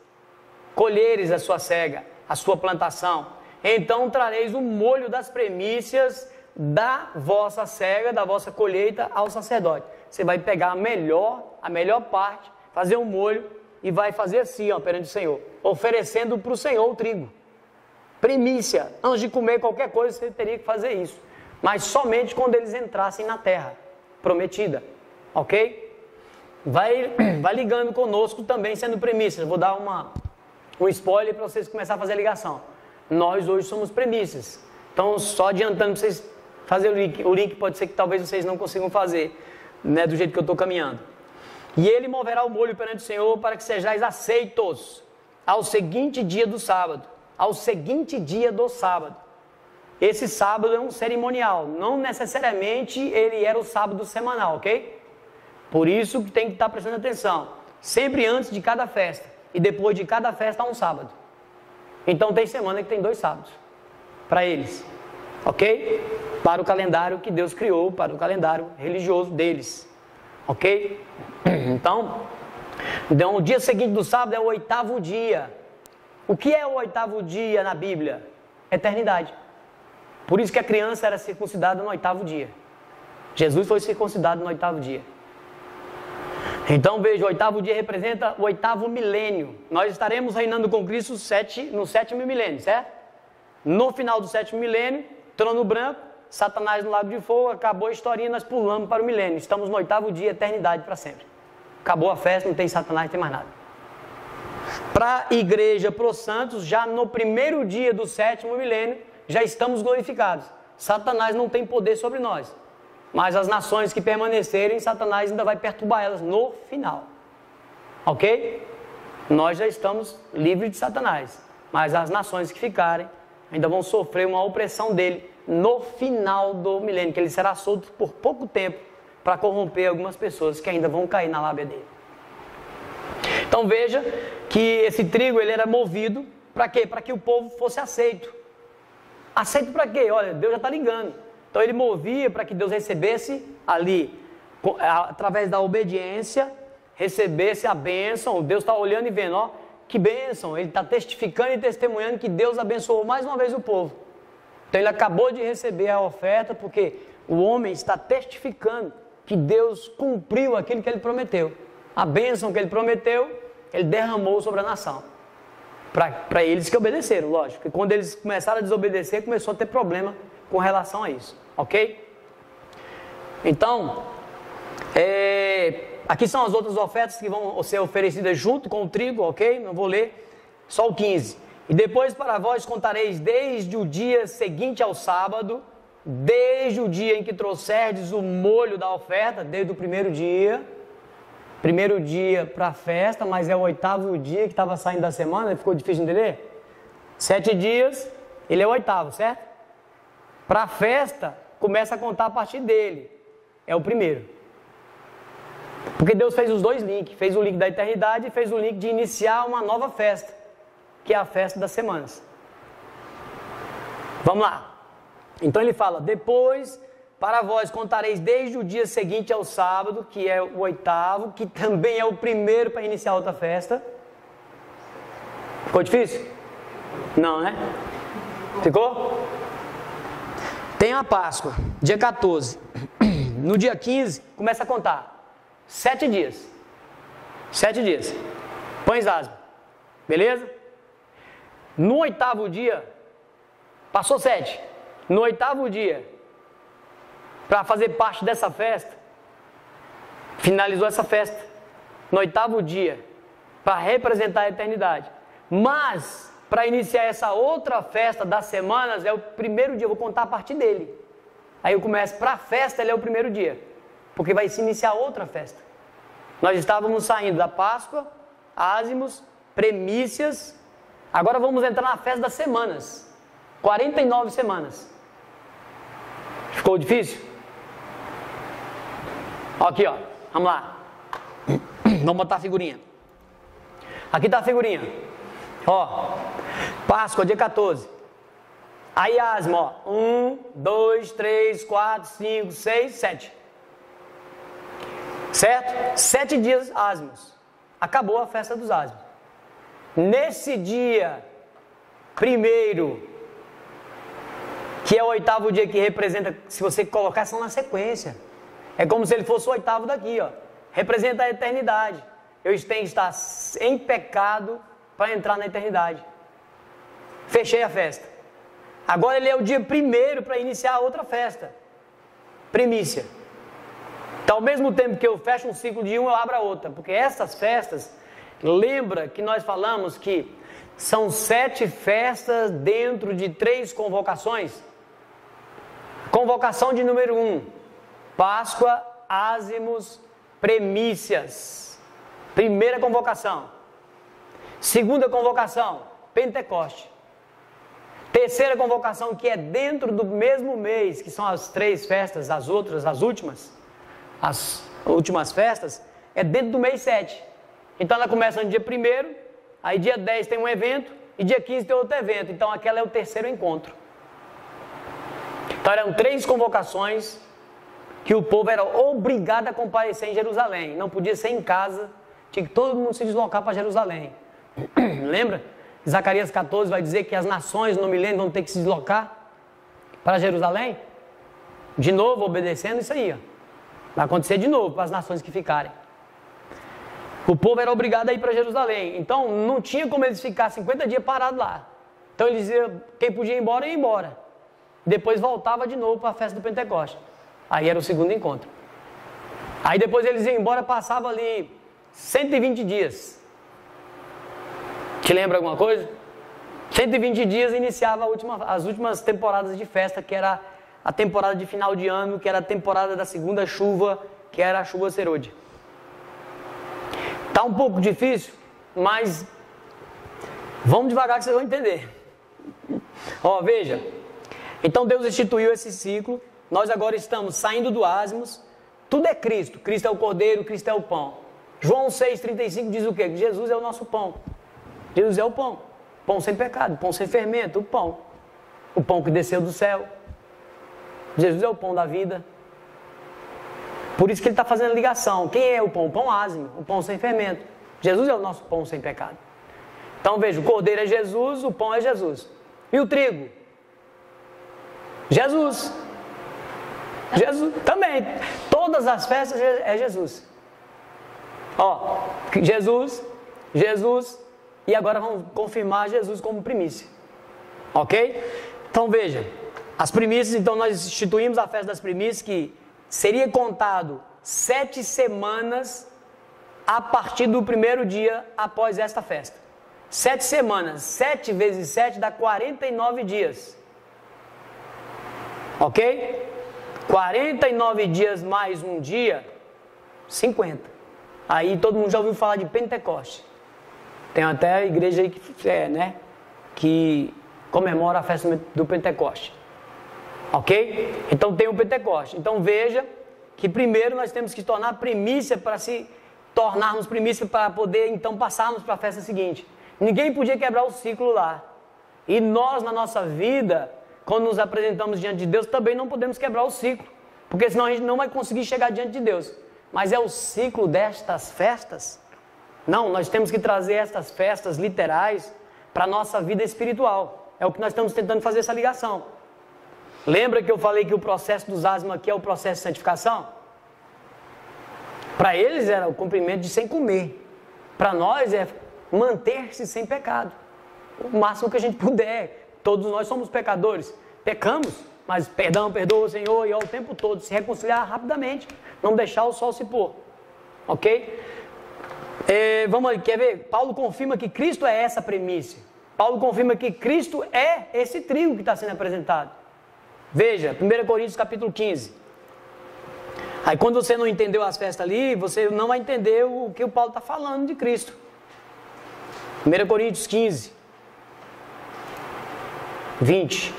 a sua cega, a sua plantação, então trareis o molho das primícias da vossa cega, da vossa colheita ao sacerdote. Você vai pegar a melhor parte, fazer um molho e vai fazer assim, ó, perante o Senhor, oferecendo para o Senhor o trigo. Primícia, antes de comer qualquer coisa você teria que fazer isso, mas somente quando eles entrassem na terra prometida, ok? Vai ligando conosco também sendo premissas. Vou dar um spoiler para vocês começarem a fazer a ligação. Nós hoje somos premissas. Então só adiantando para vocês fazerem o link pode ser que talvez vocês não consigam fazer, né, do jeito que eu estou caminhando. E ele moverá o molho perante o Senhor para que sejais aceitos ao seguinte dia do sábado. Ao seguinte dia do sábado. Esse sábado é um cerimonial, não necessariamente ele era o sábado semanal, ok? Por isso que tem que estar prestando atenção. Sempre antes de cada festa e depois de cada festa há um sábado. Então tem semana que tem 2 sábados para eles, ok? Para o calendário que Deus criou, para o calendário religioso deles, ok? Então o dia seguinte do sábado é o 8º dia. O que é o 8º dia na Bíblia? Eternidade. Por isso que a criança era circuncidada no 8º dia. Jesus foi circuncidado no 8º dia. Então veja, o 8º dia representa o 8º milênio. Nós estaremos reinando com Cristo no 7º milênio, certo? No final do 7º milênio, trono branco, Satanás no lago de fogo, acabou a historinha, nós pulamos para o milênio. Estamos no 8º dia, eternidade para sempre. Acabou a festa, não tem Satanás, não tem mais nada. Para a igreja, para os santos, já no primeiro dia do 7º milênio, já estamos glorificados. Satanás não tem poder sobre nós. Mas as nações que permanecerem, Satanás ainda vai perturbar elas no final. Ok? Nós já estamos livres de Satanás. Mas as nações que ficarem ainda vão sofrer uma opressão dele no final do milênio, que ele será solto por pouco tempo para corromper algumas pessoas que ainda vão cair na lábia dele. Então veja que esse trigo ele era movido para quê? Para que o povo fosse aceito. Aceito para quê? Olha, Deus já está ligando. Então ele movia para que Deus recebesse ali, através da obediência, recebesse a bênção. Deus está olhando e vendo, ó, que bênção. Ele está testificando e testemunhando que Deus abençoou mais uma vez o povo. Então ele acabou de receber a oferta porque o homem está testificando que Deus cumpriu aquilo que ele prometeu. A bênção que ele prometeu, ele derramou sobre a nação. Para eles que obedeceram, lógico. E quando eles começaram a desobedecer, começou a ter problema com relação a isso. Ok? Então, aqui são as outras ofertas que vão ser oferecidas junto com o trigo, ok? Não vou ler, só o 15. E depois para vós contareis desde o dia seguinte ao sábado, desde o dia em que trouxerdes o molho da oferta, desde o primeiro dia para a festa, mas é o 8º dia que estava saindo da semana, ficou difícil de entender? 7 dias, ele é o 8º, certo? Para a festa, começa a contar a partir dele, é o primeiro. Porque Deus fez os dois links, fez o link da eternidade e fez o link de iniciar uma nova festa, que é a festa das semanas. Vamos lá. Então ele fala, depois para vós contareis desde o dia seguinte ao sábado, que é o 8º, que também é o primeiro para iniciar outra festa. Ficou difícil? Não, né? Ficou? Tem a Páscoa, dia 14. No dia 15, começa a contar. 7 dias. 7 dias. Põe asas. Beleza? No 8º dia, passou 7. No 8º dia, para fazer parte dessa festa, finalizou essa festa. No 8º dia, para representar a eternidade. Mas, para iniciar essa outra festa das semanas, é o primeiro dia, eu vou contar a partir dele. Aí eu começo, para a festa, ele é o primeiro dia. Porque vai se iniciar outra festa. Nós estávamos saindo da Páscoa, ázimos, primícias. Agora vamos entrar na festa das semanas. 49 semanas. Ficou difícil? Aqui, ó. Vamos lá. Vamos botar a figurinha. Aqui está a figurinha. Ó. Páscoa, dia 14. Aí asmo, ó. 1, 2, 3, 4, 5, 6, 7. Certo? 7 dias asmos. Acabou a festa dos asmos. Nesse dia primeiro, que é o 8º dia que representa, se você colocar são na sequência, é como se ele fosse o 8º daqui, ó. Representa a eternidade. Eu tenho que estar em pecado para entrar na eternidade. Fechei a festa. Agora ele é o dia primeiro para iniciar a outra festa. Primícia. Então, ao mesmo tempo que eu fecho um ciclo de um, eu abro a outra. Porque essas festas, lembra que nós falamos que são 7 festas dentro de 3 convocações? Convocação de número 1, Páscoa, ázimos, primícias. Primeira convocação. Segunda convocação, Pentecoste. Terceira convocação, que é dentro do mesmo mês, que são as 3 festas, as últimas festas, é dentro do mês 7. Então ela começa no dia 1º, aí dia 10 tem um evento, e dia 15 tem outro evento. Então aquela é o terceiro encontro. Então eram 3 convocações que o povo era obrigado a comparecer em Jerusalém. Não podia ser em casa, tinha que todo mundo se deslocar para Jerusalém. Lembra? Zacarias 14 vai dizer que as nações no milênio vão ter que se deslocar para Jerusalém. De novo, obedecendo isso aí. Ó. Vai acontecer de novo para as nações que ficarem. O povo era obrigado a ir para Jerusalém. Então não tinha como eles ficar 50 dias parados lá. Então eles diziam, quem podia ir embora, ia embora. depois voltava de novo para a festa do Pentecoste. Aí era o segundo encontro. Aí depois eles iam embora, passava ali 120 dias. Te lembra alguma coisa? 120 dias iniciava as últimas temporadas de festa, que era a temporada de final de ano, que era a temporada da segunda chuva, que era a chuva serôdia. Tá um pouco difícil, mas vamos devagar que vocês vão entender. Ó, veja. Então Deus instituiu esse ciclo. Nós agora estamos saindo do ázimos. Tudo é Cristo. Cristo é o Cordeiro, Cristo é o pão. João 6,35 diz o quê? Que Jesus é o nosso pão. Jesus é o pão. Pão sem pecado, pão sem fermento, o pão. O pão que desceu do céu. Jesus é o pão da vida. Por isso que ele está fazendo a ligação. Quem é o pão? O pão ázimo, o pão sem fermento. Jesus é o nosso pão sem pecado. Então veja, o cordeiro é Jesus, o pão é Jesus. E o trigo? Jesus. Jesus também. Todas as festas é Jesus. Ó, Jesus, e agora vamos confirmar Jesus como primícia. Ok? Então veja, as primícias, então nós instituímos a festa das primícias, que seria contado 7 semanas a partir do primeiro dia após esta festa. 7 semanas, 7 vezes 7 dá 49 dias. Ok? 49 dias mais um dia, 50. Aí todo mundo já ouviu falar de Pentecoste. Tem até a igreja aí que comemora a festa do Pentecoste. Ok? Então tem o Pentecoste. Então veja que primeiro nós temos que tornar primícia para se tornarmos primícia para poder então passarmos para a festa seguinte. Ninguém podia quebrar o ciclo lá. E nós na nossa vida, quando nos apresentamos diante de Deus, também não podemos quebrar o ciclo. Porque senão a gente não vai conseguir chegar diante de Deus. Mas é o ciclo destas festas? Não, nós temos que trazer estas festas literais para a nossa vida espiritual. É o que nós estamos tentando fazer essa ligação. Lembra que eu falei que o processo dos ázimos aqui é o processo de santificação? Para eles era o cumprimento de sem comer. Para nós é manter-se sem pecado. O máximo que a gente puder. Todos nós somos pecadores. Pecamos, mas perdão, perdoa, Senhor, e ao tempo todo se reconciliar rapidamente. Não deixar o sol se pôr. Ok? Vamos ali, quer ver? Paulo confirma que Cristo é essa premissa. Paulo confirma que Cristo é esse trigo que está sendo apresentado. Veja, 1 Coríntios capítulo 15. Aí quando você não entendeu as festas ali, você não vai entender o que o Paulo está falando de Cristo. 1 Coríntios 15, 20.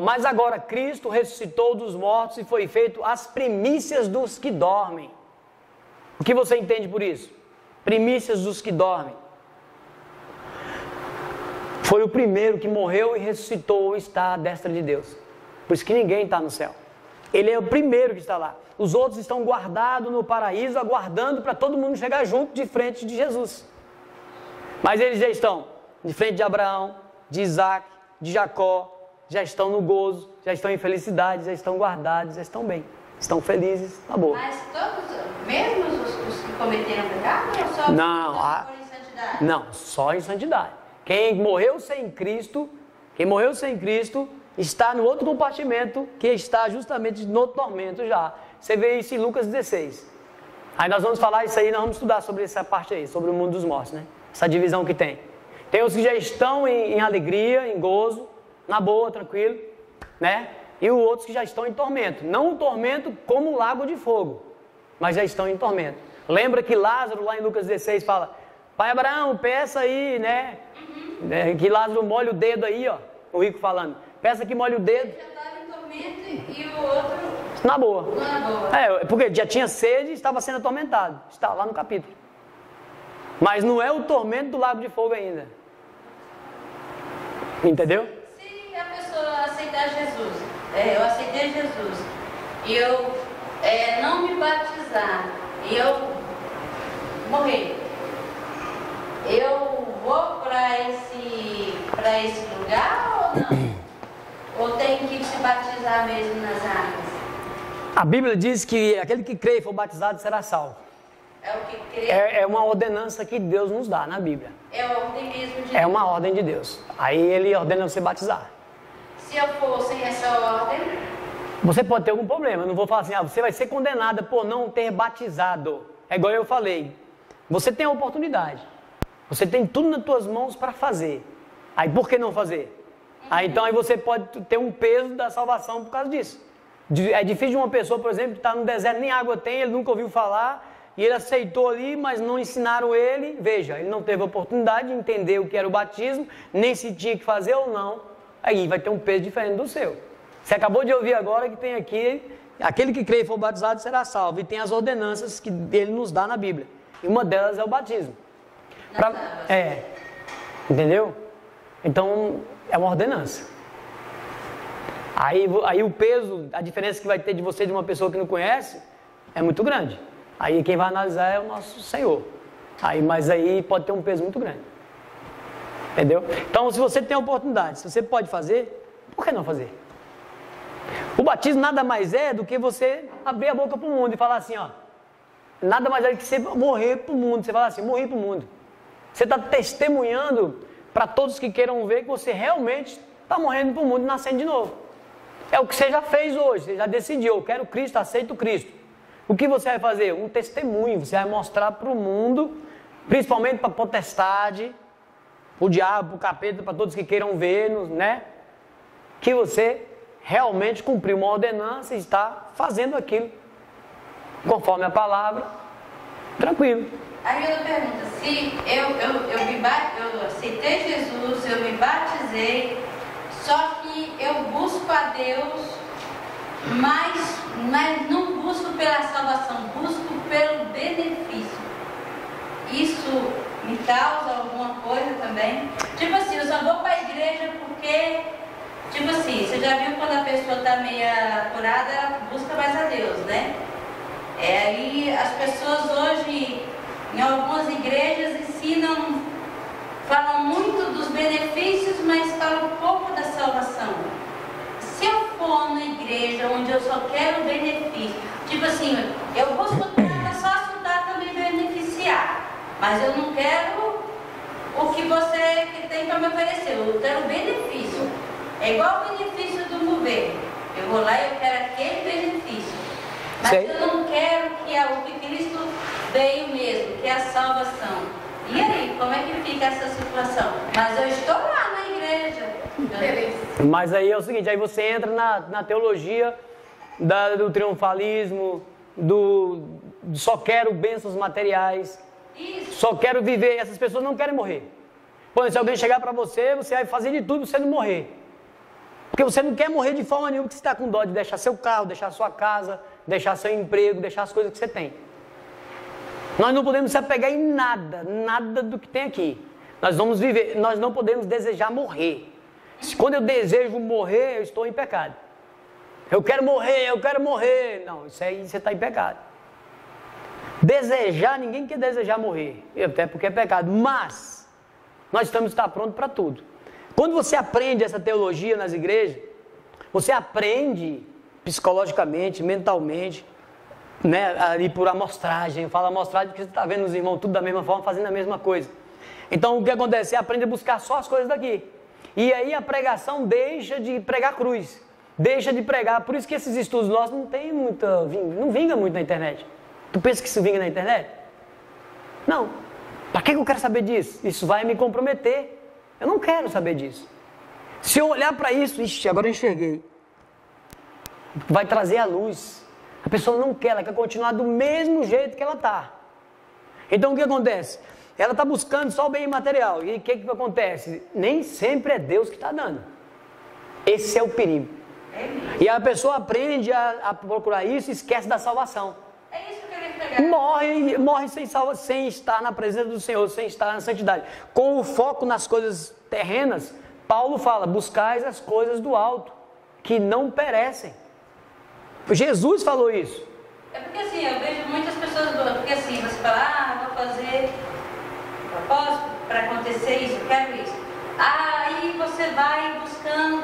Mas agora Cristo ressuscitou dos mortos e foi feito as primícias dos que dormem. O que você entende por isso? Primícias dos que dormem. Foi o primeiro que morreu e ressuscitou e está à destra de Deus. Por isso que ninguém está no céu. Ele é o primeiro que está lá. Os outros estão guardados no paraíso, aguardando para todo mundo chegar junto de frente de Jesus. Mas eles já estão de frente de Abraão, de Isaac, de Jacó, já estão no gozo, já estão em felicidade, já estão guardados, já estão bem. Estão felizes, tá bom. Mas todos, mesmo os que cometeram pecado, ou só os que foram em santidade? Não, só em santidade. Quem morreu sem Cristo está no outro compartimento, que está justamente no tormento já. Você vê isso em Lucas 16. Aí nós vamos falar isso aí, nós vamos estudar sobre essa parte aí, sobre o mundo dos mortos, né? Essa divisão que tem. Tem os que já estão em alegria, em gozo, na boa, tranquilo, né? E os outros que já estão em tormento. Não o tormento como o lago de fogo, mas já estão em tormento. Lembra que Lázaro, lá em Lucas 16, fala: Pai Abraão, peça aí, né? Que Lázaro molha o dedo aí, ó. O rico falando: peça que molhe o dedo. Ele já estava em tormento e o outro na boa. Na boa. Porque já tinha sede e estava sendo atormentado. Está lá no capítulo. Mas não é o tormento do lago de fogo ainda. Entendeu? Se a pessoa aceitar Jesus, eu aceitei Jesus, e eu não me batizar, e eu morrer, eu vou para esse lugar ou não? Ou tem que se batizar mesmo nas águas? A Bíblia diz que aquele que crê e for batizado será salvo. É o que crê? É uma ordenança que Deus nos dá na Bíblia. É a ordem mesmo de Deus. É uma ordem de Deus. Aí ele ordena você batizar. se eu for sem essa ordem? Você pode ter algum problema. Eu não vou falar assim, você vai ser condenada por não ter batizado. É igual eu falei. Você tem a oportunidade. Você tem tudo nas suas mãos para fazer. Aí por que não fazer? Então aí você pode ter um peso da salvação por causa disso. É difícil uma pessoa, por exemplo, que está no deserto, nem água tem, ele nunca ouviu falar, e ele aceitou ali, mas não ensinaram ele. Veja, ele não teve a oportunidade de entender o que era o batismo, nem se tinha que fazer ou não. Aí vai ter um peso diferente do seu. Você acabou de ouvir agora que tem aqui, aquele que crê e for batizado será salvo. E tem as ordenanças que ele nos dá na Bíblia. E uma delas é o batismo. Entendeu? Então, é uma ordenança. Aí o peso, a diferença que vai ter de você de uma pessoa que não conhece, é muito grande. Aí quem vai analisar é o nosso Senhor. Mas aí pode ter um peso muito grande. Entendeu? Então, se você tem a oportunidade, se você pode fazer, por que não fazer? O batismo nada mais é do que você abrir a boca para o mundo e falar assim, nada mais é do que você morrer para o mundo. Você fala assim, morri para o mundo. Você está testemunhando para todos que queiram ver que você realmente está morrendo para o mundo e nascendo de novo. É o que você já fez hoje, você já decidiu, eu quero Cristo, aceito Cristo. O que você vai fazer? Um testemunho, você vai mostrar para o mundo, principalmente para a potestade, para o diabo, para o capeta, para todos que queiram ver, né? Que você realmente cumpriu uma ordenança e está fazendo aquilo conforme a palavra, tranquilo. Aí eu pergunto, se eu aceitei Jesus, eu me batizei, só que eu busco a Deus, mas não busco pela salvação, busco pelo benefício. Isso me causa alguma coisa também? Tipo assim, eu só vou para a igreja porque, tipo assim, você já viu quando a pessoa está meio curada, ela busca mais a Deus, né? Aí as pessoas hoje, em algumas igrejas, ensinam, falam muito dos benefícios, mas falam pouco da salvação. Se eu for na igreja onde eu só quero benefício, tipo assim, eu vou escutar, só escutar também beneficiar, mas eu não quero o que você tem para me oferecer, eu quero benefício. É igual o benefício do governo. Eu vou lá e eu quero aquele benefício. Mas eu não quero que o que Cristo veio mesmo, que é a salvação. E aí, como é que fica essa situação? Mas eu estou lá na igreja. Mas aí é o seguinte, aí você entra na teologia do triunfalismo, do só quero bênçãos materiais, só quero viver. Essas pessoas não querem morrer. Pô, se alguém chegar para você, você vai fazer de tudo para você não morrer. Porque você não quer morrer de forma nenhuma, porque você está com dó de deixar seu carro, deixar sua casa, deixar seu emprego, deixar as coisas que você tem. Nós não podemos se apegar em nada do que tem aqui. Nós vamos viver, nós não podemos desejar morrer. Quando eu desejo morrer, eu estou em pecado. Eu quero morrer. Não, isso aí você está em pecado. Desejar, ninguém quer desejar morrer, até porque é pecado. Mas, nós estamos prontos para tudo. Quando você aprende essa teologia nas igrejas, você aprende psicologicamente, mentalmente, né, ali por amostragem. Eu falo amostragem porque você está vendo os irmãos tudo da mesma forma, fazendo a mesma coisa. Então o que acontece? Você aprende a buscar só as coisas daqui. E aí a pregação deixa de pregar cruz, deixa de pregar. Por isso que esses estudos nossos não vinga muito na internet. Tu pensa que isso vinga na internet? Não. Para que eu quero saber disso? Isso vai me comprometer. Eu não quero saber disso. Se eu olhar para isso, agora eu enxerguei. Vai trazer a luz. A pessoa não quer, ela quer continuar do mesmo jeito que ela está. Então o que acontece? Ela está buscando só o bem material. E o que acontece? Nem sempre é Deus que está dando. Esse é o perigo. E a pessoa aprende a procurar isso e esquece da salvação. É isso que eu queria pegar. Morre sem estar na presença do Senhor, sem estar na santidade. Com o foco nas coisas terrenas, Paulo fala, buscais as coisas do alto, que não perecem. Jesus falou isso. É porque assim, eu vejo muitas pessoas, porque assim, você fala, vou fazer propósito para acontecer isso, eu quero isso. Aí você vai buscando,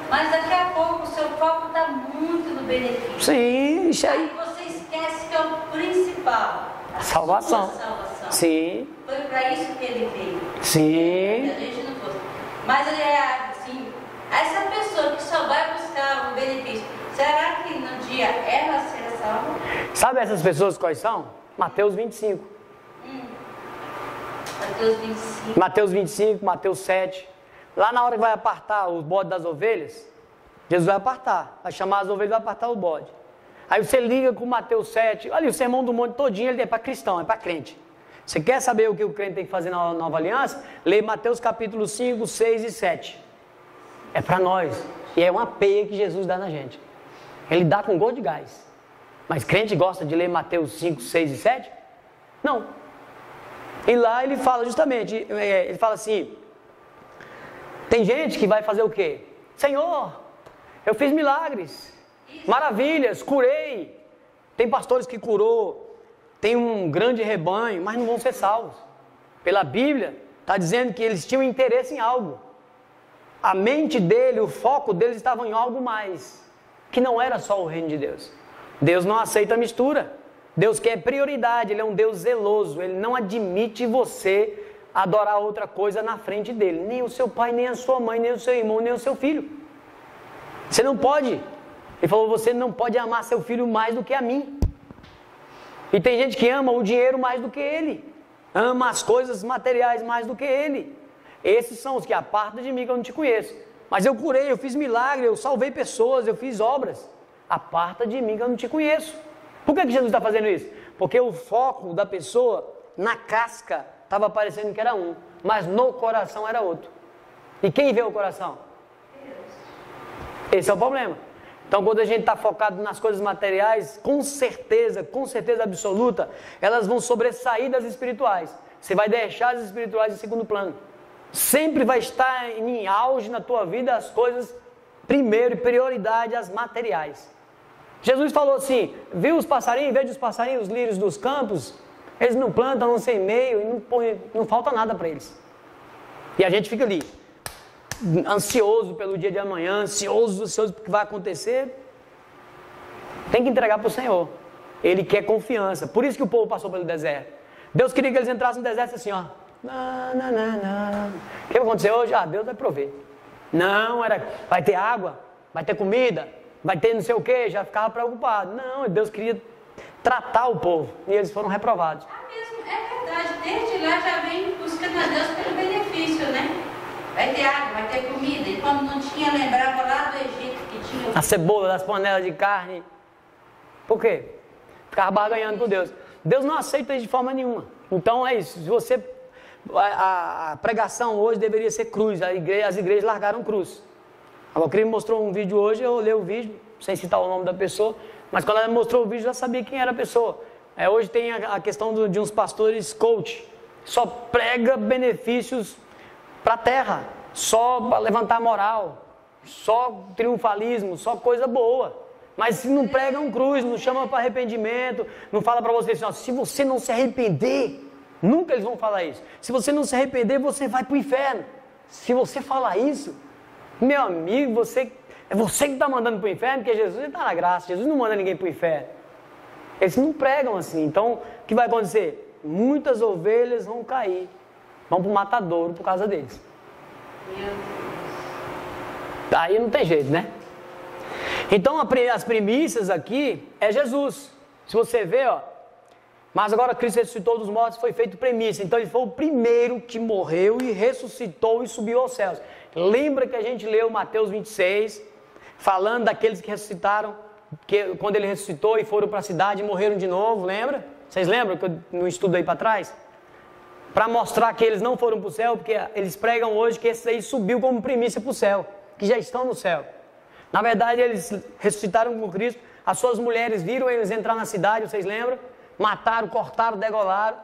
mas daqui a pouco o seu foco está muito no benefício. Sim, isso aí. Aí você esquece que é o principal. A salvação. Sua salvação. Sim. Foi para isso que ele veio. Sim. A gente não fosse. Mas ele é assim, Essa pessoa que só vai buscar o benefício, será que no dia ela será salva? Sabe essas pessoas quais são? Mateus 25. Mateus 25. Mateus 25, Mateus 7. Lá na hora que vai apartar os bodes das ovelhas, Jesus vai apartar, vai chamar as ovelhas e vai apartar o bode. Aí você liga com Mateus 7, olha o sermão do monte todinho, ele é para cristão, é para crente. Você quer saber o que o crente tem que fazer na nova aliança? Lê Mateus capítulo 5, 6 e 7. É para nós. E é uma peia que Jesus dá na gente. Ele dá com gosto de gás. Mas crente gosta de ler Mateus 5, 6 e 7? Não. E lá ele fala justamente, ele fala assim, tem gente que vai fazer o quê? Senhor, eu fiz milagres, maravilhas, curei. Tem pastores que curou, tem um grande rebanho, mas não vão ser salvos. Pela Bíblia, está dizendo que eles tinham interesse em algo. A mente dele, o foco deles estava em algo mais, que não era só o reino de Deus. Deus não aceita mistura. Deus quer prioridade, Ele é um Deus zeloso. Ele não admite você adorar outra coisa na frente dele. Nem o seu pai, nem a sua mãe, nem o seu irmão, nem o seu filho. Você não pode. Ele falou, você não pode amar seu filho mais do que a mim. E tem gente que ama o dinheiro mais do que ele. Ama as coisas materiais mais do que ele. Esses são os que apartam de mim que eu não te conheço. Mas eu curei, eu fiz milagre, eu salvei pessoas, eu fiz obras. Aparta de mim que eu não te conheço. Por que Jesus está fazendo isso? Porque o foco da pessoa, na casca, estava parecendo que era um, mas no coração era outro. E quem vê o coração? Esse é o problema. Então, quando a gente está focado nas coisas materiais, com certeza absoluta, elas vão sobressair das espirituais. Você vai deixar as espirituais em segundo plano. Sempre vai estar em auge na tua vida as coisas primeiro, prioridade as materiais. Jesus falou assim, viu os passarinhos, veja os passarinhos, os lírios dos campos, eles não plantam, não semeiam, e não falta nada para eles. E a gente fica ali, ansioso pelo dia de amanhã, ansioso pelo que vai acontecer. Tem que entregar para o Senhor. Ele quer confiança. Por isso que o povo passou pelo deserto. Deus queria que eles entrassem no deserto assim, ó. O que vai acontecer hoje? Deus vai prover. Não, vai ter água, vai ter comida, vai ter não sei o que, já ficava preocupado. Não, Deus queria tratar o povo e eles foram reprovados. É verdade, desde lá já vem buscando a Deus pelo benefício, né? Vai ter água, vai ter comida. E quando não tinha, lembrava lá do Egito que tinha a cebola das panelas de carne. Por quê? Ficava barganhando com Deus. Deus não aceita isso de forma nenhuma. Então é isso. Se você... A pregação hoje deveria ser cruz. As igrejas largaram cruz. A Valquíria me mostrou um vídeo hoje, eu olhei o vídeo, sem citar o nome da pessoa, mas quando ela me mostrou o vídeo, eu já sabia quem era a pessoa. Hoje tem a questão de uns pastores coach, só prega benefícios para a terra, só para levantar moral, só triunfalismo, só coisa boa. Mas se não pregam cruz, não chama para arrependimento, não fala para você assim, ó, se você não se arrepender, nunca eles vão falar isso. Se você não se arrepender, você vai para o inferno. Se você falar isso, meu amigo, é você que está mandando para o inferno, porque Jesus está na graça, Jesus não manda ninguém para o inferno. Eles não pregam assim. Então, o que vai acontecer? Muitas ovelhas vão cair, vão para o matadouro por causa deles. Aí não tem jeito, né? Então, as primícias aqui é Jesus. Se você vê, ó, mas agora Cristo ressuscitou dos mortos, foi feito premissa. Então ele foi o primeiro que morreu e ressuscitou e subiu aos céus. Lembra que a gente leu Mateus 26, falando daqueles que ressuscitaram, que quando ele ressuscitou e foram para a cidade e morreram de novo, lembra? Vocês lembram que no estudo aí para trás? Para mostrar que eles não foram para o céu, porque eles pregam hoje que esse aí subiu como primícia para o céu, que já estão no céu. Na verdade eles ressuscitaram com Cristo, as suas mulheres viram eles entrar na cidade, vocês lembram? Mataram, cortaram, degolaram.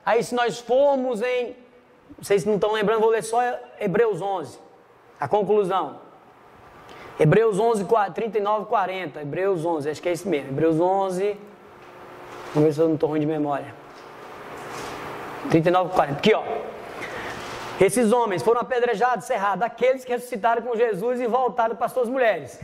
Aí se nós formos em... Vocês não estão lembrando, vou ler só Hebreus 11. A conclusão. Hebreus 11, 39 e 40. Hebreus 11, acho que é isso mesmo. Hebreus 11... Vamos ver se eu não estou ruim de memória. 39 e 40. Aqui, ó. Esses homens foram apedrejados, cerrados. Aqueles que ressuscitaram com Jesus e voltaram para as suas mulheres.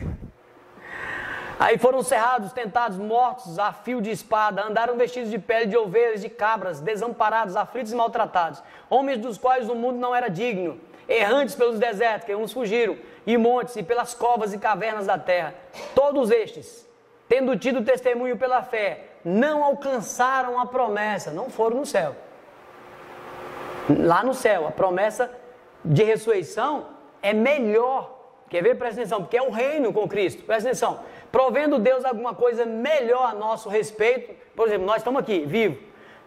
Aí foram cerrados, tentados, mortos a fio de espada, andaram vestidos de pele de ovelhas, de cabras, desamparados, aflitos e maltratados, homens dos quais o mundo não era digno. errantes pelos desertos, que uns fugiram, e montes, e pelas covas e cavernas da terra. Todos estes, tendo tido testemunho pela fé, não alcançaram a promessa, não foram no céu. Lá no céu, a promessa de ressurreição é melhor. Quer ver? Presta atenção, porque é o reino com Cristo. Presta atenção. Provendo Deus alguma coisa melhor a nosso respeito, por exemplo, nós estamos aqui, vivos.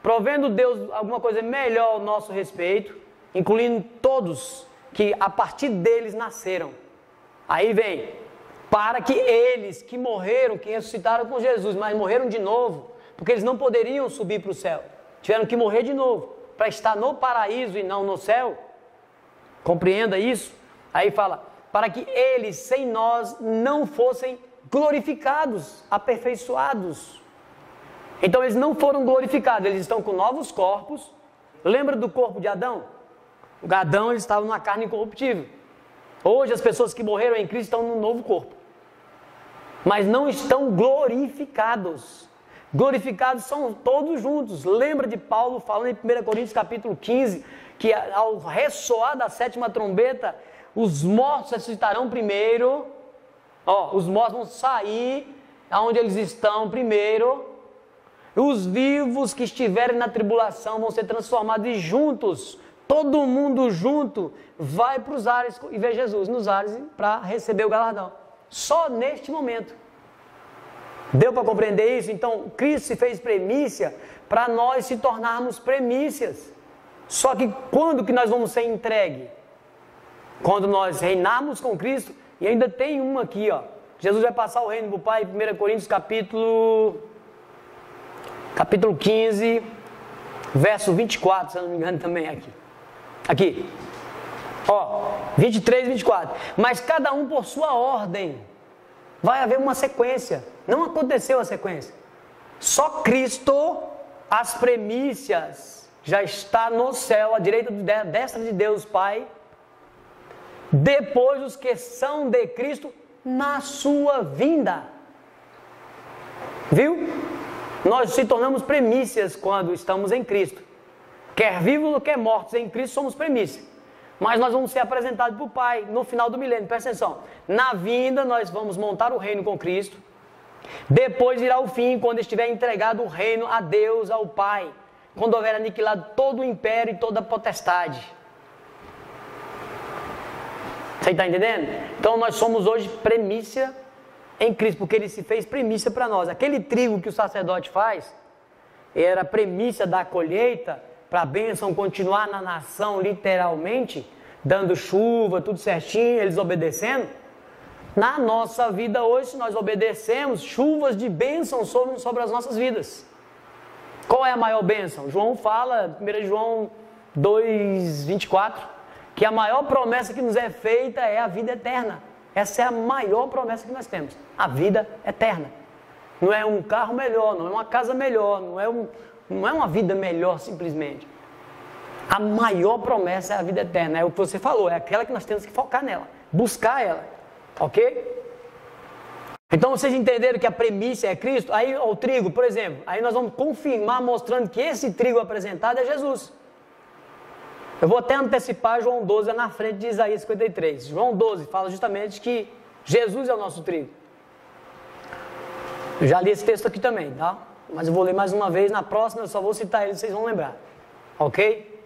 Provendo Deus alguma coisa melhor ao nosso respeito, incluindo todos que a partir deles nasceram. Aí vem, para que eles que morreram, que ressuscitaram com Jesus, mas morreram de novo, porque eles não poderiam subir para o céu, tiveram que morrer de novo, para estar no paraíso e não no céu. Compreenda isso? Aí fala, para que eles sem nós não fossem glorificados, aperfeiçoados. Então eles não foram glorificados, eles estão com novos corpos. Lembra do corpo de Adão? O Adão, ele estava numa carne incorruptível. Hoje as pessoas que morreram em Cristo estão num novo corpo, mas não estão glorificados. Glorificados são todos juntos. Lembra de Paulo falando em 1 Coríntios capítulo 15, que ao ressoar da 7ª trombeta, os mortos ressuscitarão primeiro. Os mortos vão sair aonde eles estão primeiro. Os vivos que estiverem na tribulação vão ser transformados e juntos, todo mundo junto, vai para os ares e ver Jesus nos ares para receber o galardão. Só neste momento. Deu para compreender isso? Então, Cristo se fez primícia para nós se tornarmos primícias. Só que quando que nós vamos ser entregues? Quando nós reinarmos com Cristo. E ainda tem uma aqui, Jesus vai passar o reino do Pai, 1 Coríntios capítulo 15, verso 24, se eu não me engano também aqui. 23 e 24. Mas cada um por sua ordem. Vai haver uma sequência. Não aconteceu a sequência. Só Cristo, as primícias, já está no céu, à direita da destra de Deus Pai. Depois os que são de Cristo na sua vinda. Viu? Nós se tornamos primícias quando estamos em Cristo. Quer vivos, quer mortos, em Cristo somos primícias. Mas nós vamos ser apresentados para o Pai no final do milênio. Presta atenção. Na vinda nós vamos montar o reino com Cristo. Depois virá o fim, quando estiver entregado o reino a Deus, ao Pai. Quando houver aniquilado todo o império e toda a potestade. Você está entendendo? Então nós somos hoje primícia em Cristo, porque Ele se fez primícia para nós. Aquele trigo que o sacerdote faz, era primícia da colheita, para a bênção continuar na nação literalmente, dando chuva, tudo certinho, eles obedecendo. Na nossa vida hoje, se nós obedecemos, chuvas de bênção sobre as nossas vidas. Qual é a maior bênção? João fala, 1 João 2, 24, que a maior promessa que nos é feita é a vida eterna. Essa é a maior promessa que nós temos, a vida eterna. Não é um carro melhor, não é uma casa melhor, não é uma vida melhor simplesmente. A maior promessa é a vida eterna, é o que você falou, é aquela que nós temos que focar nela, buscar ela, ok? Então vocês entenderam que a premissa é Cristo? Aí o trigo, por exemplo, aí nós vamos confirmar mostrando que esse trigo apresentado é Jesus. Eu vou até antecipar João 12 na frente de Isaías 53. João 12 fala justamente que Jesus é o nosso trigo. Eu já li esse texto aqui também, tá? Mas eu vou ler mais uma vez, na próxima eu só vou citar ele, vocês vão lembrar. Ok?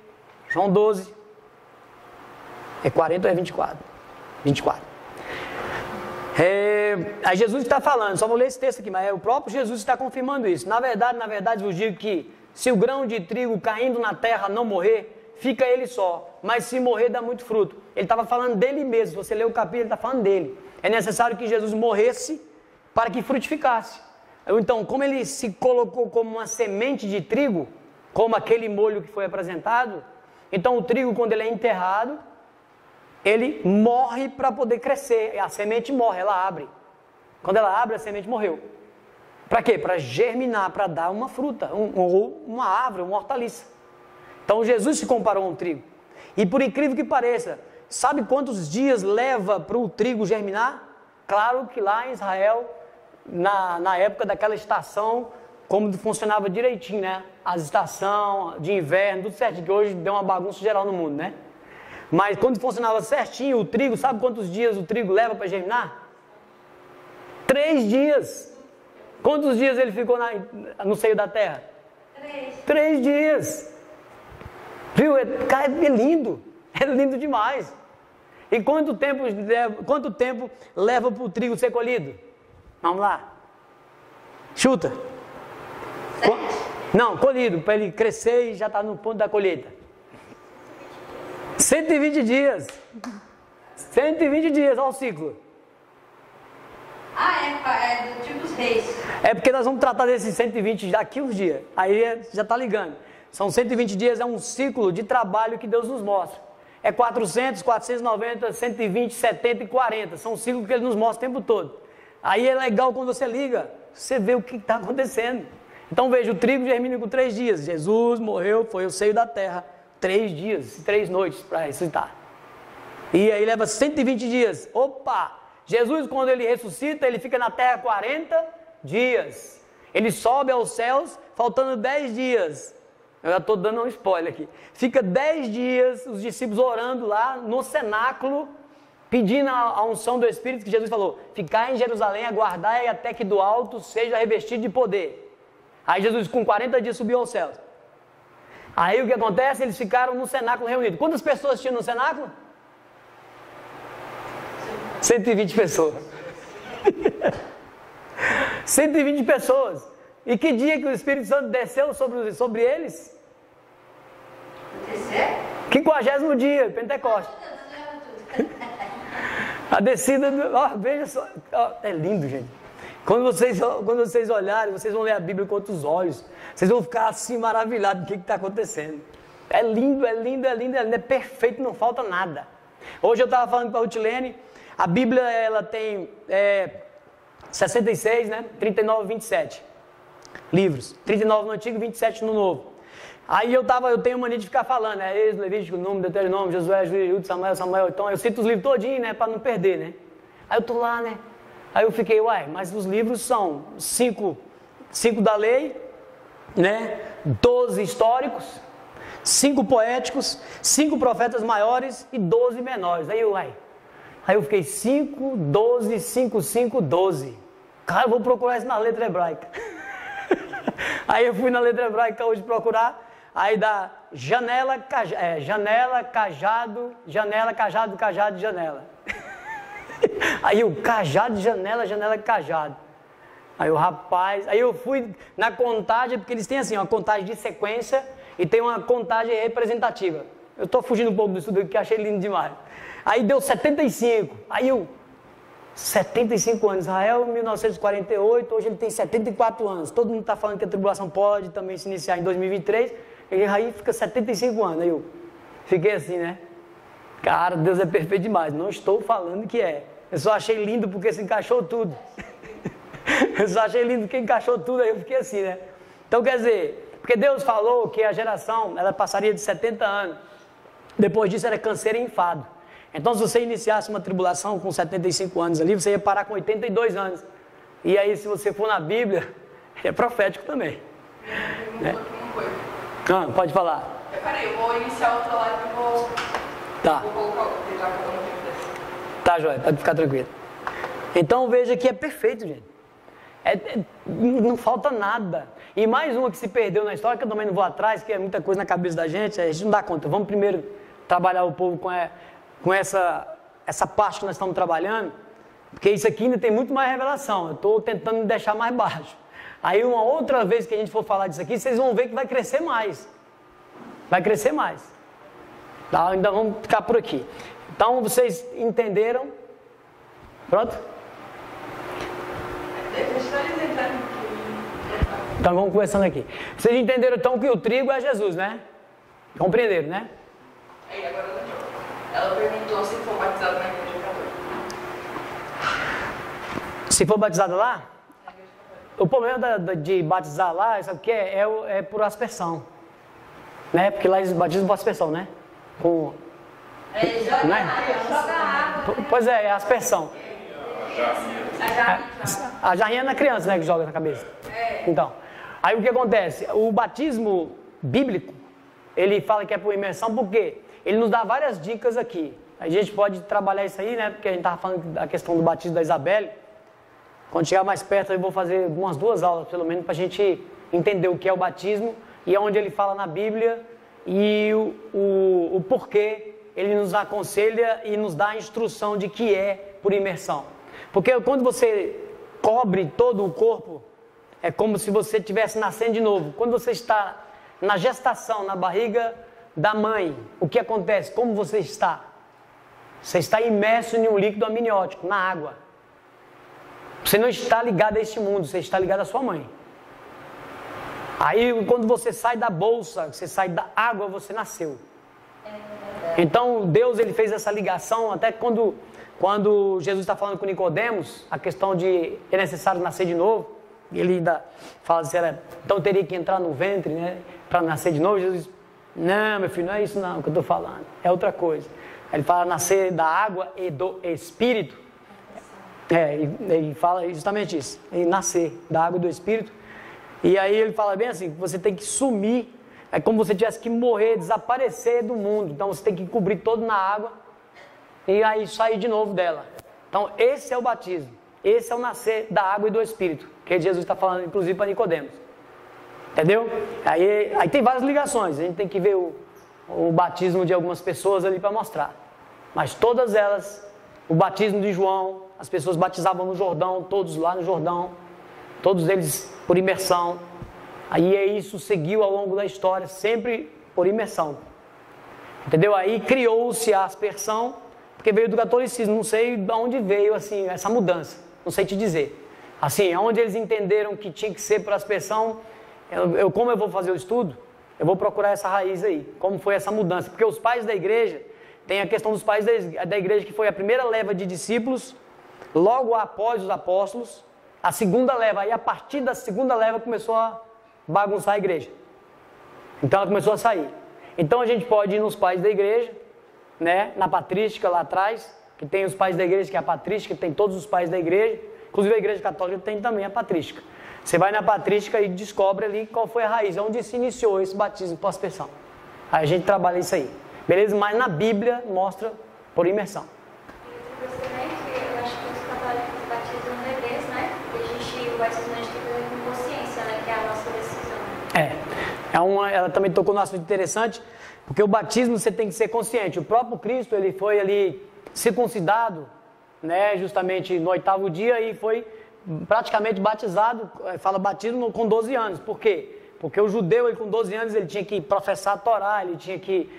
João 12. É 40 ou é 24? 24. Aí Jesus está falando, só vou ler esse texto aqui, mas o próprio Jesus está confirmando isso. Na verdade vos digo que se o grão de trigo caindo na terra não morrer, fica ele só, mas se morrer dá muito fruto. Ele estava falando dele mesmo, se você ler o capítulo, ele está falando dele. É necessário que Jesus morresse para que frutificasse. Então, como ele se colocou como uma semente de trigo, como aquele molho que foi apresentado, então o trigo, quando ele é enterrado, ele morre para poder crescer. A semente morre, ela abre. Quando ela abre, a semente morreu. Para quê? Para germinar, para dar uma fruta, ou uma árvore, uma hortaliça. Então Jesus se comparou a um trigo. E por incrível que pareça, sabe quantos dias leva para o trigo germinar? Claro que lá em Israel, na época daquela estação, como funcionava direitinho, né? As estações de inverno, tudo certinho, que hoje deu uma bagunça geral no mundo, né? Mas quando funcionava certinho o trigo, sabe quantos dias o trigo leva para germinar? 3 dias. Quantos dias ele ficou no seio da terra? 3 dias. Viu? Cara, é lindo. É lindo demais. E quanto tempo leva para o trigo ser colhido? Vamos lá. Chuta. Não, colhido, para ele crescer e já está no ponto da colheita. 120 dias. 120 dias, olha o ciclo. É do tipo os reis. É porque nós vamos tratar desses 120 daqui uns dias. Aí já está ligando. São 120 dias, é um ciclo de trabalho que Deus nos mostra. É 400, 490, 120, 70 e 40. São ciclos que Ele nos mostra o tempo todo. Aí é legal quando você liga, você vê o que está acontecendo. Então veja, o trigo germina com 3 dias. Jesus morreu, foi o seio da terra. 3 dias, 3 noites para ressuscitar. E aí leva 120 dias. Opa! Jesus, quando Ele ressuscita, Ele fica na terra 40 dias. Ele sobe aos céus, faltando 10 dias. Eu já estou dando um spoiler aqui. Fica 10 dias, os discípulos orando lá no cenáculo, pedindo a unção do Espírito, que Jesus falou: ficar em Jerusalém, aguardai até que do alto seja revestido de poder. Aí Jesus, com 40 dias, subiu aos céus. Aí o que acontece? Eles ficaram no cenáculo reunidos. Quantas pessoas tinham no cenáculo? 120 pessoas. 120 pessoas. E que dia que o Espírito Santo desceu sobre eles? Descer? 50º dia, Pentecostes. A descida, veja só, é lindo, gente. Quando vocês olharem, vocês vão ler a Bíblia com outros olhos. Vocês vão ficar assim maravilhados do que está acontecendo. É lindo, é lindo, é lindo, é lindo, é perfeito, não falta nada. Hoje eu estava falando para a Rutilene, a Bíblia ela tem 66, né? 39, 27 livros. 39 no Antigo e 27 no Novo. Aí eu tenho mania de ficar falando, Êxodo, Levítico, Número, Deuteronômio, Josué, Juízo, Samuel. Então eu cito os livros todinhos, né? Para não perder, né? Aí eu tô lá, né? Aí eu fiquei, mas os livros são 5 da lei, né? 12 históricos, 5 poéticos, 5 profetas maiores e 12 menores. Aí eu fiquei 5, 12, 5, 5, 12. Cara, eu vou procurar isso na letra hebraica. Aí eu fui na letra hebraica hoje procurar. Aí dá janela, cajado, janela. Aí o cajado, janela, cajado. Aí o rapaz, aí eu fui na contagem, porque eles têm assim, uma contagem de sequência e tem uma contagem representativa. Eu estou fugindo um pouco do estudo que achei lindo demais. Aí deu 75, aí eu, 75 anos, Israel, 1948, hoje ele tem 74 anos. Todo mundo está falando que a tribulação pode também se iniciar em 2023, e aí fica 75 anos. Aí eu fiquei assim, né? Cara, Deus é perfeito demais. Não estou falando que é. Eu só achei lindo porque se encaixou tudo. Eu só achei lindo porque encaixou tudo, aí eu fiquei assim, né? Então quer dizer, porque Deus falou que a geração, ela passaria de 70 anos. Depois disso era canseiro e enfado. Então se você iniciasse uma tribulação com 75 anos ali, você ia parar com 82 anos. E aí se você for na Bíblia, é profético também. Pode falar. Eu vou iniciar outra live e vou... Tá. Vou colocar já cada um de Tá, joia, pode ficar tranquilo. Então veja que é perfeito, gente. Não falta nada. E mais uma que se perdeu na história, que eu também não vou atrás, que é muita coisa na cabeça da gente, a gente não dá conta. Vamos primeiro trabalhar o povo com essa parte que nós estamos trabalhando, porque isso aqui ainda tem muito mais revelação. Eu estou tentando deixar mais baixo. Aí uma outra vez que a gente for falar disso aqui, vocês vão ver que vai crescer mais. Vai crescer mais. Tá? Ainda vamos ficar por aqui. Então vocês entenderam? Pronto? Então vamos começando aqui. Vocês entenderam então que o trigo é Jesus, né? Compreenderam, né? Aí agora ela perguntou se for batizado na igreja católica. Se for batizado lá? O problema de batizar lá, sabe o que é? É por aspersão. Né? Porque lá eles batizam por aspersão, né? Com... Joga água. Pois é a aspersão. A jarrinha é na criança, né? Que joga na cabeça. Então, aí o que acontece? O batismo bíblico, ele fala que é por imersão, por quê? ele nos dá várias dicas aqui. A gente pode trabalhar isso aí, né? Porque a gente estava falando da questão do batismo da Isabelle. Quando chegar mais perto, eu vou fazer umas 2 aulas, pelo menos, para a gente entender o que é o batismo e onde ele fala na Bíblia e o porquê ele nos aconselha e nos dá a instrução de que é por imersão. Porque quando você cobre todo o corpo, é como se você estivesse nascendo de novo. Quando você está na gestação, na barriga da mãe, o que acontece? Como você está? Você está imerso em um líquido amniótico, na água. Você não está ligado a este mundo, você está ligado à sua mãe. Aí quando você sai da bolsa, você sai da água, você nasceu. Então Deus ele fez essa ligação, até quando Jesus está falando com Nicodemos, a questão de é necessário nascer de novo, ele ainda fala assim, então teria que entrar no ventre, né, para nascer de novo. Jesus diz, não, meu filho, não é isso não que eu estou falando, é outra coisa. Ele fala nascer da água e do Espírito. Ele fala justamente isso, nascer da água e do Espírito. E aí ele fala bem assim, você tem que sumir, é como se você tivesse que morrer, desaparecer do mundo. Então você tem que cobrir todo na água e aí sair de novo dela. Então esse é o batismo, esse é o nascer da água e do Espírito, que Jesus está falando inclusive para Nicodemos. Entendeu? Aí tem várias ligações, a gente tem que ver o batismo de algumas pessoas ali para mostrar. Mas todas elas, o batismo de João, as pessoas batizavam no Jordão, todos lá no Jordão, todos eles por imersão. Aí isso seguiu ao longo da história, sempre por imersão. Entendeu? Aí criou-se a aspersão, porque veio do catolicismo, não sei de onde veio assim, essa mudança, não sei te dizer. Assim, onde eles entenderam que tinha que ser por aspersão, como eu vou fazer o estudo, eu vou procurar essa raiz aí, como foi essa mudança. Porque os pais da igreja, tem a questão dos pais da igreja, que foi a primeira leva de discípulos, logo após os apóstolos, a segunda leva, aí a partir da segunda leva começou a bagunçar a igreja. Então ela começou a sair. Então a gente pode ir nos pais da igreja, né, na patrística lá atrás, que tem os pais da igreja, que é a patrística, que tem todos os pais da igreja, inclusive a igreja católica tem também a patrística. Você vai na patrística e descobre ali qual foi a raiz, onde se iniciou esse batismo por aspersão. Aí a gente trabalha isso aí, beleza? Mas na Bíblia mostra por imersão. Eu acho que os católicos batizam bebês, né? E o batismo a gente tem que fazer com consciência, né? Que é a nossa decisão. Ela também tocou num assunto interessante, porque o batismo você tem que ser consciente. O próprio Cristo, ele foi ali circuncidado, né? Justamente no 8º dia e foi praticamente batizado, fala batismo com 12 anos. Por quê? Porque o judeu, ele, com 12 anos, ele tinha que professar a Torá, ele tinha que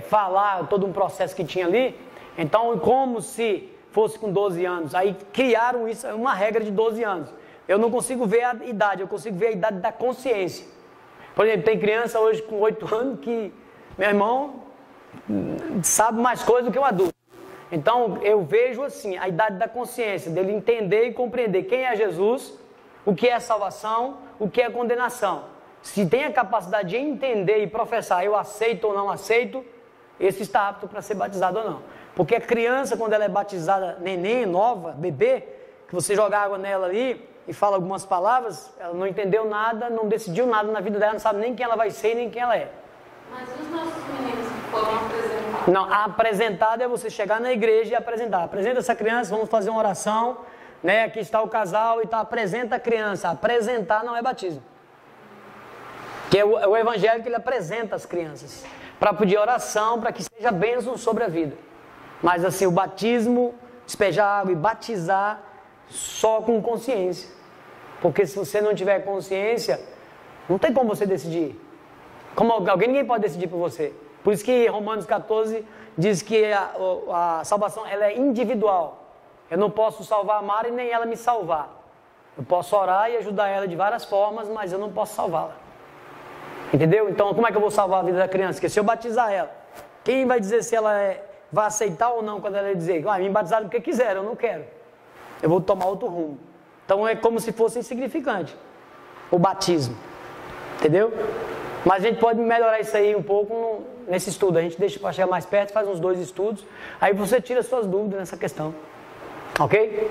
falar todo um processo que tinha ali. Então, como se fosse com 12 anos, aí criaram isso, uma regra de 12 anos. Eu não consigo ver a idade, eu consigo ver a idade da consciência. Por exemplo, tem criança hoje com 8 anos que, meu irmão, sabe mais coisa do que um adulto. Então, eu vejo assim, a idade da consciência, dele entender e compreender quem é Jesus, o que é salvação, o que é condenação. Se tem a capacidade de entender e professar, eu aceito ou não aceito, esse está apto para ser batizado ou não. Porque a criança, quando ela é batizada, neném, nova, bebê, que você joga água nela ali e fala algumas palavras, ela não entendeu nada, não decidiu nada na vida dela, não sabe nem quem ela vai ser e nem quem ela é. Mas os nossos meninos que foram apresentados? Não, apresentado é você chegar na igreja e apresentar. Apresenta essa criança, vamos fazer uma oração, né? Aqui está o casal e tá, apresenta a criança. Apresentar não é batismo. Que é o evangelho que ele apresenta as crianças, para pedir oração, para que seja bênção sobre a vida. Mas assim, o batismo, despejar água e batizar só com consciência. Porque se você não tiver consciência, não tem como você decidir. Ninguém pode decidir por você. Por isso que Romanos 14 diz que a salvação ela é individual. Eu não posso salvar a Mara e nem ela me salvar. Eu posso orar e ajudar ela de várias formas, mas eu não posso salvá-la. Entendeu? Então, como é que eu vou salvar a vida da criança? Porque se eu batizar ela, quem vai dizer se ela vai aceitar ou não quando ela dizer, me batizaram porque quiseram, eu não quero. Eu vou tomar outro rumo. Então, é como se fosse insignificante o batismo. Entendeu? Mas a gente pode melhorar isso aí um pouco nesse estudo. A gente deixa para chegar mais perto, faz uns 2 estudos. Aí você tira suas dúvidas nessa questão. Ok?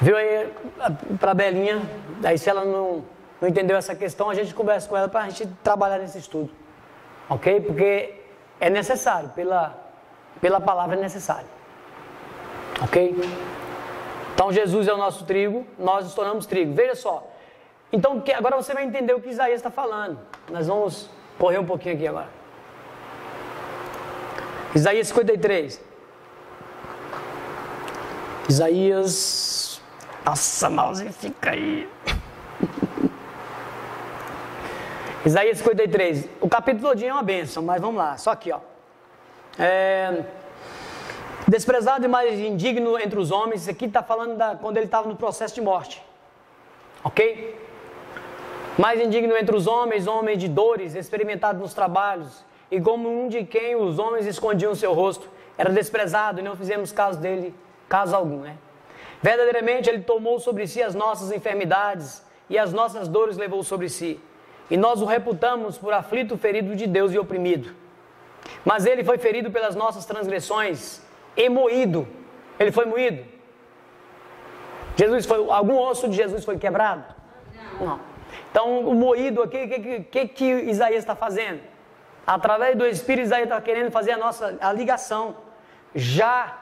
Viu aí para a Belinha? Aí se ela não entendeu essa questão, a gente conversa com ela para a gente trabalhar nesse estudo. Ok? Porque é necessário, pela palavra é necessário. Ok? Então Jesus é o nosso trigo, nós nos tornamos trigo. Veja só. Então agora você vai entender o que Isaías está falando. Nós vamos correr um pouquinho aqui agora. Isaías 53. Isaías... Nossa, mouse fica aí. Isaías 53. O capítulo todinho é uma bênção, mas vamos lá. Só aqui, ó. Desprezado e mais indigno entre os homens. Isso aqui está falando quando ele estava no processo de morte. Ok? Mais indigno entre os homens, homem de dores, experimentado nos trabalhos, e como um de quem os homens escondiam o seu rosto. Era desprezado e não fizemos caso dele, caso algum, né? Verdadeiramente ele tomou sobre si as nossas enfermidades e as nossas dores levou sobre si. E nós o reputamos por aflito, ferido de Deus e oprimido. Mas ele foi ferido pelas nossas transgressões e moído. Ele foi moído. Algum osso de Jesus foi quebrado? Não. Então o moído aqui, o que Isaías está fazendo? Através do Espírito, Isaías está querendo fazer a ligação já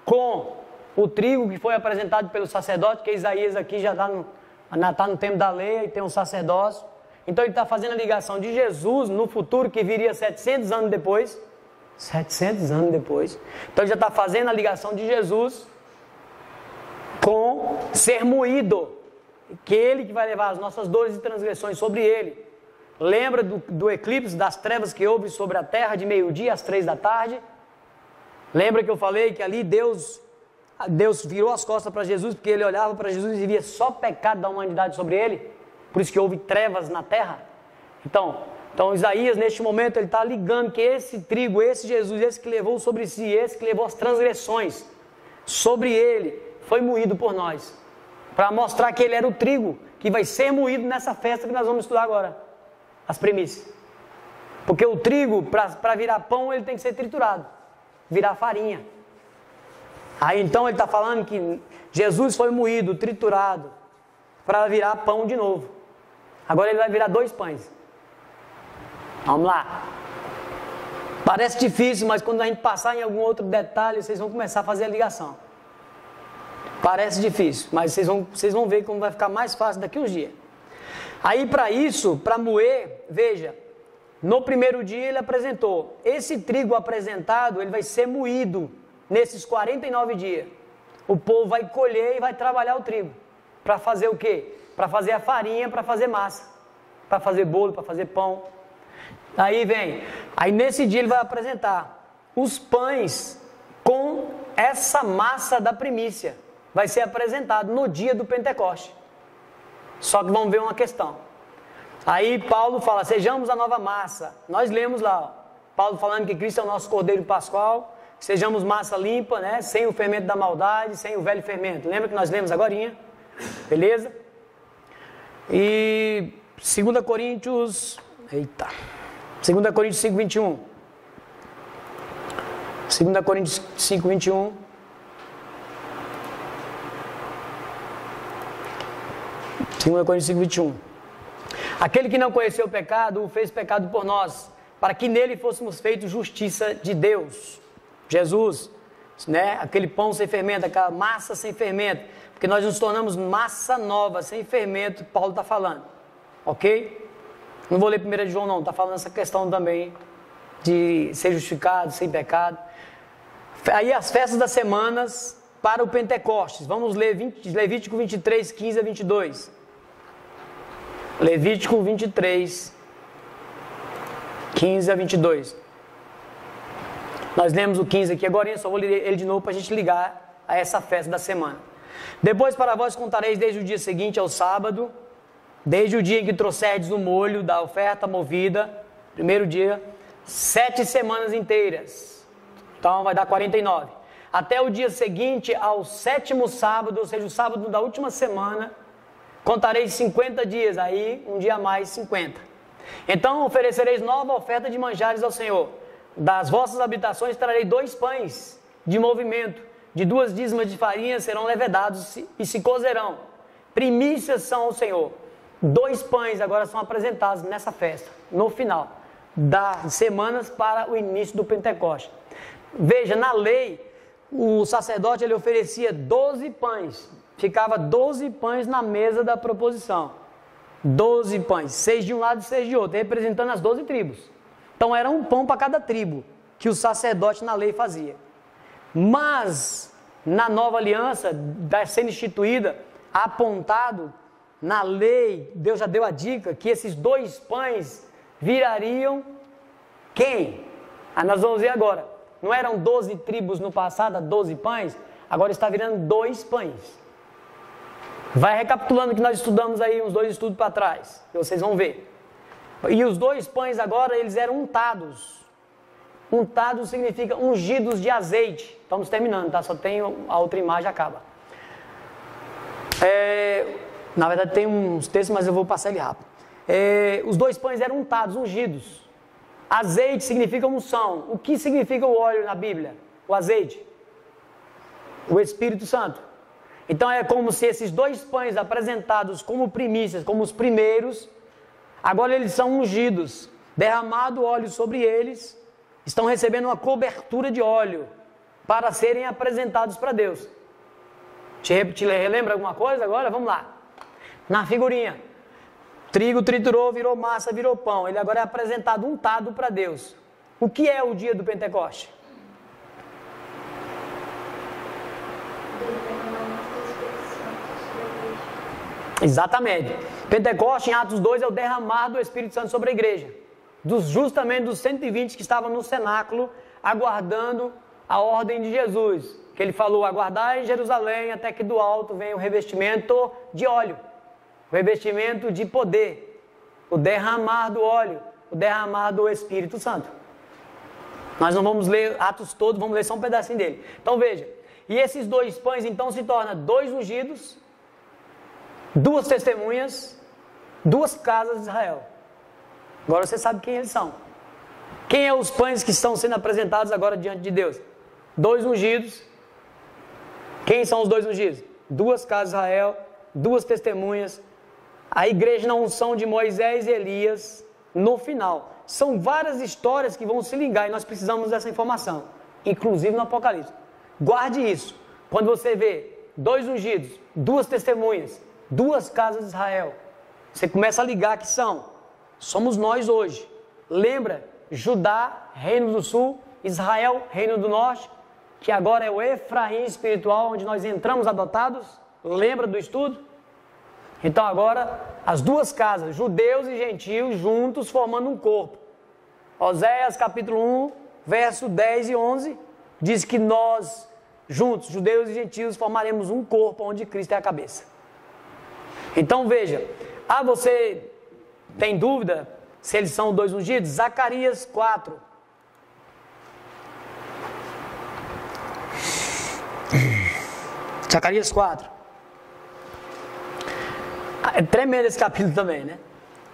com o trigo que foi apresentado pelo sacerdote, que Isaías aqui já está no tempo da lei e tem um sacerdócio. Então ele está fazendo a ligação de Jesus no futuro que viria 700 anos depois. 700 anos depois. Então ele já está fazendo a ligação de Jesus com ser moído. Que ele que vai levar as nossas dores e transgressões sobre ele. Lembra do eclipse das trevas que houve sobre a terra de meio-dia às 3 da tarde? Lembra que eu falei que ali Deus virou as costas para Jesus, porque ele olhava para Jesus e via só pecado da humanidade sobre ele? Por isso que houve trevas na terra. Então Isaías, neste momento, ele está ligando que esse trigo, esse Jesus, esse que levou sobre si, esse que levou as transgressões sobre ele, foi moído por nós. Para mostrar que ele era o trigo que vai ser moído nessa festa que nós vamos estudar agora. As primícias. Porque o trigo, para virar pão, ele tem que ser triturado. Virar farinha. Aí então ele está falando que Jesus foi moído, triturado, para virar pão de novo. Agora ele vai virar 2 pães. Vamos lá. Parece difícil, mas quando a gente passar em algum outro detalhe, vocês vão começar a fazer a ligação. Parece difícil, mas vocês vão ver como vai ficar mais fácil daqui uns dias. Aí para isso, para moer, veja, no primeiro dia ele apresentou. Esse trigo apresentado, ele vai ser moído nesses 49 dias. O povo vai colher e vai trabalhar o trigo. Para fazer o quê? Para fazer a farinha, para fazer massa. Para fazer bolo, para fazer pão. Aí nesse dia ele vai apresentar os pães com essa massa da primícia. Vai ser apresentado no dia do Pentecoste. Só que vamos ver uma questão. Aí Paulo fala, sejamos a nova massa. Nós lemos lá, ó, Paulo falando que Cristo é o nosso Cordeiro Pascual. Sejamos massa limpa, né? Sem o fermento da maldade, sem o velho fermento. Lembra que nós lemos agorinha? Beleza? E 2 Coríntios 5:21. 2 Coríntios 5:21. Coríntios 5:21. Aquele que não conheceu o pecado, o fez pecado por nós, para que nele fôssemos feitos justiça de Deus. Jesus, né? Aquele pão sem fermento, aquela massa sem fermento, porque nós nos tornamos massa nova, sem fermento, Paulo está falando, ok? Não vou ler 1 João não, está falando essa questão também de ser justificado, sem pecado. Aí as festas das semanas para o Pentecostes, vamos ler Levítico 23, 15 a 22. Levítico 23, 15 a 22. Nós lemos o 15 aqui agora, eu só vou ler ele de novo para a gente ligar a essa festa da semana. Depois para vós contareis desde o dia seguinte ao sábado, desde o dia em que trouxerdes o molho da oferta movida, primeiro dia, 7 semanas inteiras. Então vai dar 49. Até o dia seguinte ao 7º sábado, ou seja, o sábado da última semana, contareis 50 dias, aí um dia a mais 50. Então oferecereis nova oferta de manjares ao Senhor. Das vossas habitações trarei 2 pães de movimento, de 2 dízimos de farinha serão levedados e se cozerão. Primícias são ao Senhor. 2 pães agora são apresentados nessa festa, no final. das semanas para o início do Pentecoste. Veja, na lei, o sacerdote ele oferecia 12 pães. Ficava 12 pães na mesa da proposição. 12 pães, 6 de um lado e 6 de outro, representando as 12 tribos. Então era um pão para cada tribo que o sacerdote na lei fazia. Mas, na nova aliança, sendo instituída, apontado na lei, Deus já deu a dica que esses 2 pães virariam quem? Nós vamos ver agora. Não eram 12 tribos no passado, 12 pães? Agora está virando 2 pães. Vai recapitulando o que nós estudamos aí, uns 2 estudos para trás, que vocês vão ver. E os 2 pães agora, eles eram untados. Untados significa ungidos de azeite. Estamos terminando, tá? Só tem a outra imagem, acaba. Na verdade tem uns textos, mas eu vou passar ele rápido. Os 2 pães eram untados, ungidos. Azeite significa unção. O que significa o óleo na Bíblia? O azeite? O Espírito Santo. Então é como se esses 2 pães apresentados como primícias, como os primeiros, agora eles são ungidos, derramado óleo sobre eles, estão recebendo uma cobertura de óleo para serem apresentados para Deus. Te relembra alguma coisa agora? Vamos lá. Na figurinha, trigo triturou, virou massa, virou pão. Ele agora é apresentado untado para Deus. O que é o dia do Pentecoste? Exatamente. Pentecoste, em Atos 2, é o derramar do Espírito Santo sobre a igreja. Justamente dos 120 que estavam no cenáculo, aguardando a ordem de Jesus. Que ele falou, aguardai em Jerusalém até que do alto venha o revestimento de óleo. O revestimento de poder. O derramar do óleo. O derramar do Espírito Santo. Nós não vamos ler Atos todos, vamos ler só um pedacinho dele. Então veja, e esses 2 pães então se tornam 2 ungidos, 2 testemunhas, 2 casas de Israel. Agora você sabe quem eles são. Quem é os pães que estão sendo apresentados agora diante de Deus? 2 ungidos. Quem são os 2 ungidos? 2 casas de Israel, 2 testemunhas, a igreja na unção de Moisés e Elias no final. São várias histórias que vão se ligar e nós precisamos dessa informação, inclusive no Apocalipse. Guarde isso. Quando você vê 2 ungidos, 2 testemunhas, 2 casas de Israel, você começa a ligar que somos nós hoje. Lembra? Judá, reino do sul, Israel, reino do norte, que agora é o Efraim espiritual, onde nós entramos adotados. Lembra do estudo? Então agora, as 2 casas, judeus e gentios, juntos formando um corpo. Oséias capítulo 1, verso 10 e 11, diz que nós, juntos, judeus e gentios, formaremos um corpo onde Cristo é a cabeça. Então veja, você tem dúvida se eles são 2 ungidos? Zacarias 4. Zacarias 4. É tremendo esse capítulo também, né?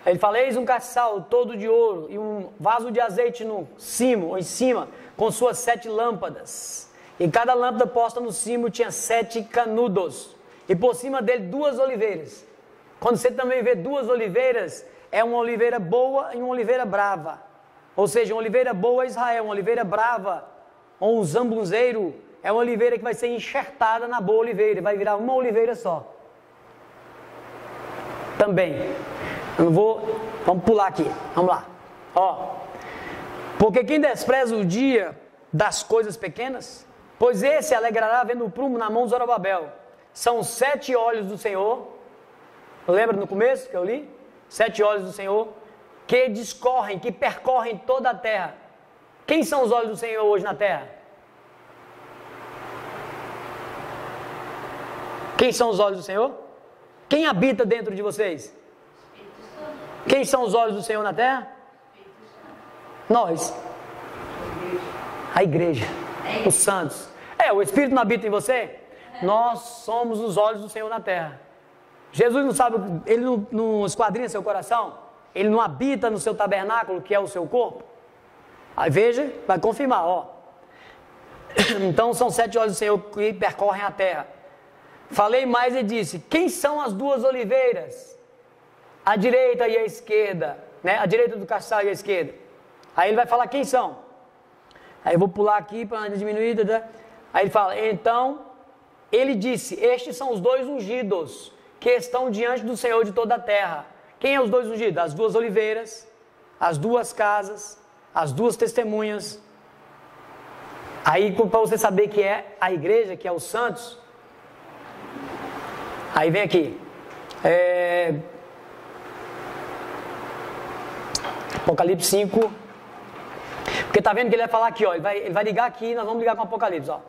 Ele fala, eis um castiçal todo de ouro e um vaso de azeite no cimo, ou em cima, com suas 7 lâmpadas. E cada lâmpada posta no cimo tinha 7 canudos. E por cima dele 2 oliveiras. Quando você também vê 2 oliveiras, é uma oliveira boa e uma oliveira brava. Ou seja, uma oliveira boa é Israel, uma oliveira brava, ou um zambunzeiro, é uma oliveira que vai ser enxertada na boa oliveira, vai virar uma oliveira só. Também, vamos pular aqui, vamos lá. Porque quem despreza o dia das coisas pequenas, pois esse alegrará vendo o prumo na mão de Zorobabel. São 7 olhos do Senhor, lembra no começo que eu li? 7 olhos do Senhor, que discorrem, que percorrem toda a terra. Quem são os olhos do Senhor hoje na terra? Quem são os olhos do Senhor? Quem habita dentro de vocês? Quem são os olhos do Senhor na terra? Nós. A igreja. Os santos. O Espírito não habita em você? Nós somos os olhos do Senhor na terra. Jesus não sabe, ele não esquadrinha seu coração? Ele não habita no seu tabernáculo, que é o seu corpo? Aí veja, vai confirmar, Então são 7 olhos do Senhor que percorrem a terra. Falei mais e disse, quem são as 2 oliveiras? A direita e a esquerda, né? A direita do castiçal e a esquerda. Aí ele vai falar quem são. Aí eu vou pular aqui para diminuir. Aí ele fala, então, ele disse, estes são os 2 ungidos que estão diante do Senhor de toda a terra. Quem é os 2 ungidos? As 2 oliveiras, as 2 casas, as 2 testemunhas. Aí, para você saber que é a igreja, que é os santos, aí vem aqui. Apocalipse 5. Porque tá vendo que ele vai falar aqui, ó. Ele vai ligar aqui e nós vamos ligar com Apocalipse, ó.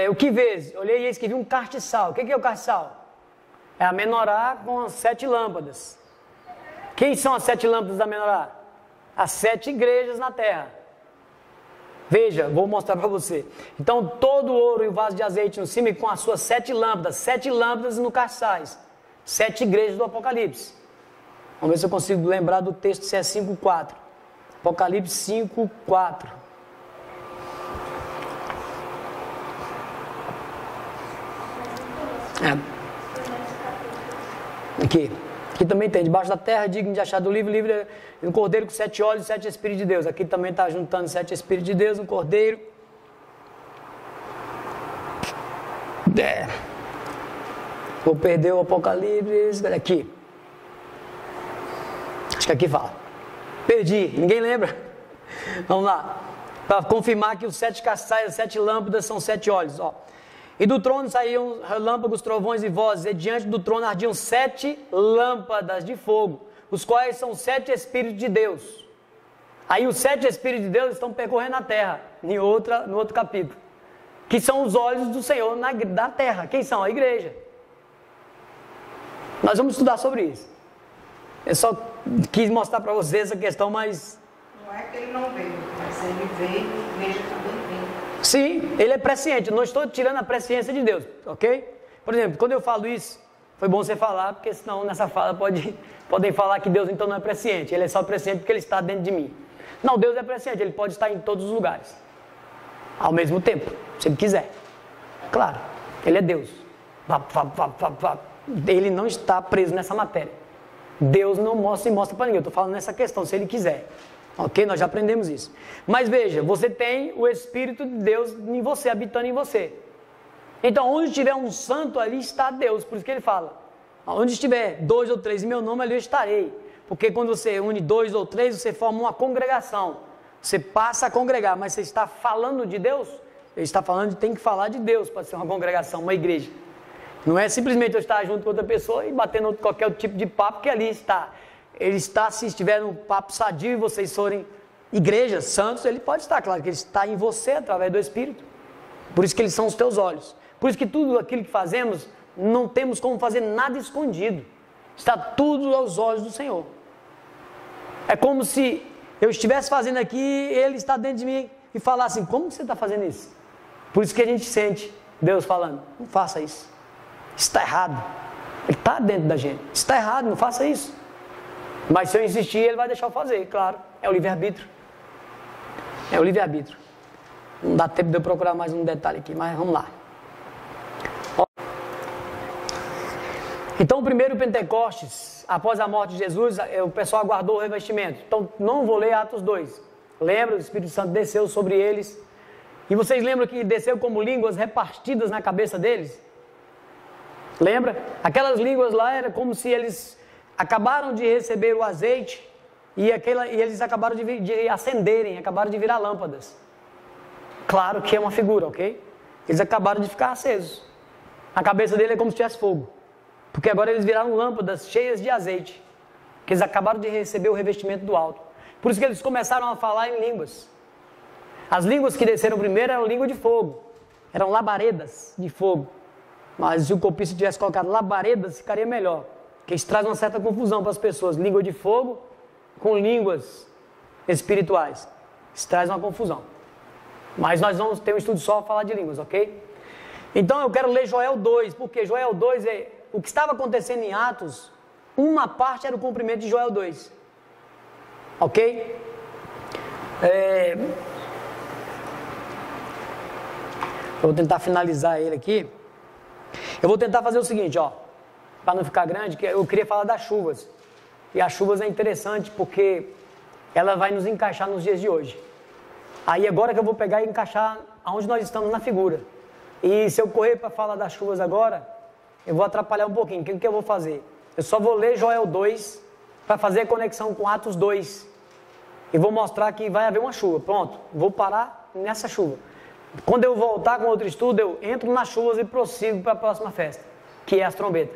O que vês? Olhei e eis que vi um castiçal. O que é o castiçal? É a menorá com as 7 lâmpadas. Quem são as 7 lâmpadas da menorá? As 7 igrejas na terra. Veja, vou mostrar para você. Então, todo o ouro e o vaso de azeite no cima e com as suas 7 lâmpadas no castiçais. 7 igrejas do Apocalipse. Vamos ver se eu consigo lembrar do texto, se é 5:4. Apocalipse 5:4. Aqui também tem, debaixo da terra, digno de achar do livro, um cordeiro com 7 olhos e 7 Espíritos de Deus. Aqui também está juntando 7 Espíritos de Deus, um cordeiro. Vou perder o Apocalipse. Aqui. Acho que aqui fala. Perdi, ninguém lembra? Vamos lá. Para confirmar que os 7 castiçais, as 7 lâmpadas são 7 olhos. Ó. E do trono saíam relâmpagos, trovões e vozes, e diante do trono ardiam 7 lâmpadas de fogo, os quais são 7 Espíritos de Deus. Aí os 7 Espíritos de Deus estão percorrendo a terra, no outro capítulo, que são os olhos do Senhor da terra. Quem são? A igreja. Nós vamos estudar sobre isso. Eu só quis mostrar para vocês essa questão, mas... Não é que ele não veio, mas ele veio e a igreja também veio. Sim, ele é presciente, eu não estou tirando a presciência de Deus, ok? Por exemplo, quando eu falo isso, foi bom você falar, porque senão nessa fala podem falar que Deus então não é presciente, ele é só presciente porque ele está dentro de mim. Não, Deus é presciente, ele pode estar em todos os lugares, ao mesmo tempo, se ele quiser. Claro, ele é Deus. Ele não está preso nessa matéria. Deus não mostra para ninguém, eu estou falando nessa questão, se ele quiser. Ok? Nós já aprendemos isso. Mas veja, você tem o Espírito de Deus em você, habitando em você. Então, onde tiver um santo, ali está Deus. Por isso que ele fala, onde estiver 2 ou 3 em meu nome, ali eu estarei. Porque quando você une 2 ou 3, você forma uma congregação. Você passa a congregar, mas você está falando de Deus? Ele está falando, tem que falar de Deus para ser uma congregação, uma igreja. Não é simplesmente eu estar junto com outra pessoa e batendo qualquer tipo de papo que ali está. Ele está, se estiver um papo sadio e vocês forem igrejas, santos, ele pode estar, claro que ele está em você através do Espírito. Por isso que eles são os teus olhos. Por isso que tudo aquilo que fazemos, não temos como fazer nada escondido. Está tudo aos olhos do Senhor. É como se eu estivesse fazendo aqui, ele está dentro de mim e falar assim, como você está fazendo isso? Por isso que a gente sente Deus falando, não faça isso. Está errado. Ele está dentro da gente. Está errado, não faça isso. Mas se eu insistir, ele vai deixar eu fazer, claro. É o livre-arbítrio. É o livre-arbítrio. Não dá tempo de eu procurar mais um detalhe aqui, mas vamos lá. Então, o primeiro Pentecostes, após a morte de Jesus, o pessoal aguardou o revestimento. Então, não vou ler Atos 2. Lembra? O Espírito Santo desceu sobre eles. E vocês lembram que desceu como línguas repartidas na cabeça deles? Lembra? Aquelas línguas lá era como se eles acabaram de receber o azeite e eles acabaram de acenderem, acabaram de virar lâmpadas. Claro que é uma figura, ok? Eles acabaram de ficar acesos. A cabeça dele é como se tivesse fogo. Porque agora eles viraram lâmpadas cheias de azeite. Que eles acabaram de receber o revestimento do alto. Por isso que eles começaram a falar em línguas. As línguas que desceram primeiro eram língua de fogo. Eram labaredas de fogo. Mas se o copista tivesse colocado labaredas, ficaria melhor. Porque isso traz uma certa confusão para as pessoas. Língua de fogo com línguas espirituais. Isso traz uma confusão. Mas nós vamos ter um estudo só para falar de línguas, ok? Então eu quero ler Joel 2, porque Joel 2 é o que estava acontecendo em Atos, uma parte era o cumprimento de Joel 2. Ok? Eu vou tentar finalizar ele aqui. Eu vou tentar fazer o seguinte, ó, para não ficar grande, que eu queria falar das chuvas. E as chuvas é interessante porque ela vai nos encaixar nos dias de hoje. Aí agora que eu vou pegar e encaixar aonde nós estamos na figura. E se eu correr para falar das chuvas agora, eu vou atrapalhar um pouquinho. O que eu vou fazer? Eu só vou ler Joel 2 para fazer a conexão com Atos 2. E vou mostrar que vai haver uma chuva. Pronto, vou parar nessa chuva. Quando eu voltar com outro estudo, eu entro nas chuvas e prossigo para a próxima festa, que é as trombetas.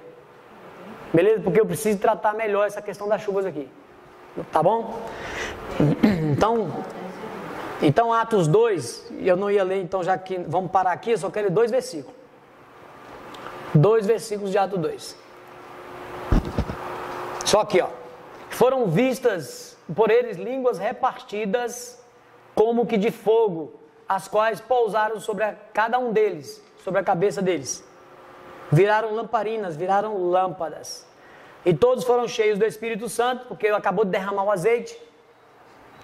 Beleza? Porque eu preciso tratar melhor essa questão das chuvas aqui. Tá bom? Então Atos 2, eu não ia ler, então já que vamos parar aqui, eu só quero ler 2 versículos. 2 versículos de Atos 2. Só aqui, ó. Foram vistas por eles línguas repartidas como que de fogo, as quais pousaram sobre cada um deles, sobre a cabeça deles. Viraram lamparinas, viraram lâmpadas. E todos foram cheios do Espírito Santo, porque acabou de derramar o azeite.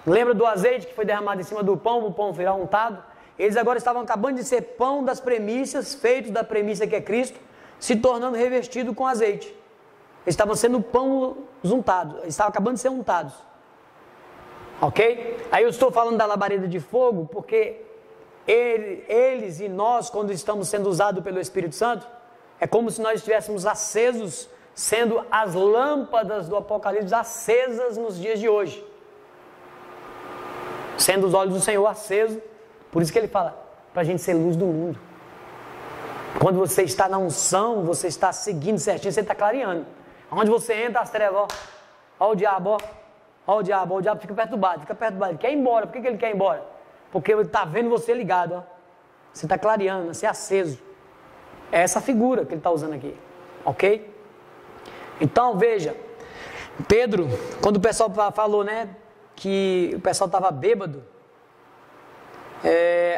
Lembra do azeite que foi derramado em cima do pão, o pão virá untado? Eles agora estavam acabando de ser pão das premissas, feitos da premissa que é Cristo, se tornando revestido com azeite. Eles estavam sendo pão untados, eles estavam acabando de ser untados. Ok? Aí eu estou falando da labareda de fogo, porque eles e nós, quando estamos sendo usados pelo Espírito Santo, é como se nós estivéssemos acesos, sendo as lâmpadas do Apocalipse acesas nos dias de hoje. Sendo os olhos do Senhor acesos, por isso que ele fala, para a gente ser luz do mundo. Quando você está na unção, você está seguindo certinho, você está clareando. Onde você entra, as trevas, ó o diabo, ó o diabo fica perturbado, ele quer ir embora. Por que ele quer ir embora? Porque ele está vendo você ligado, ó. Você está clareando, você é aceso. É essa figura que ele está usando aqui, ok? Então, veja, Pedro, quando o pessoal falou, né, que o pessoal estava bêbado,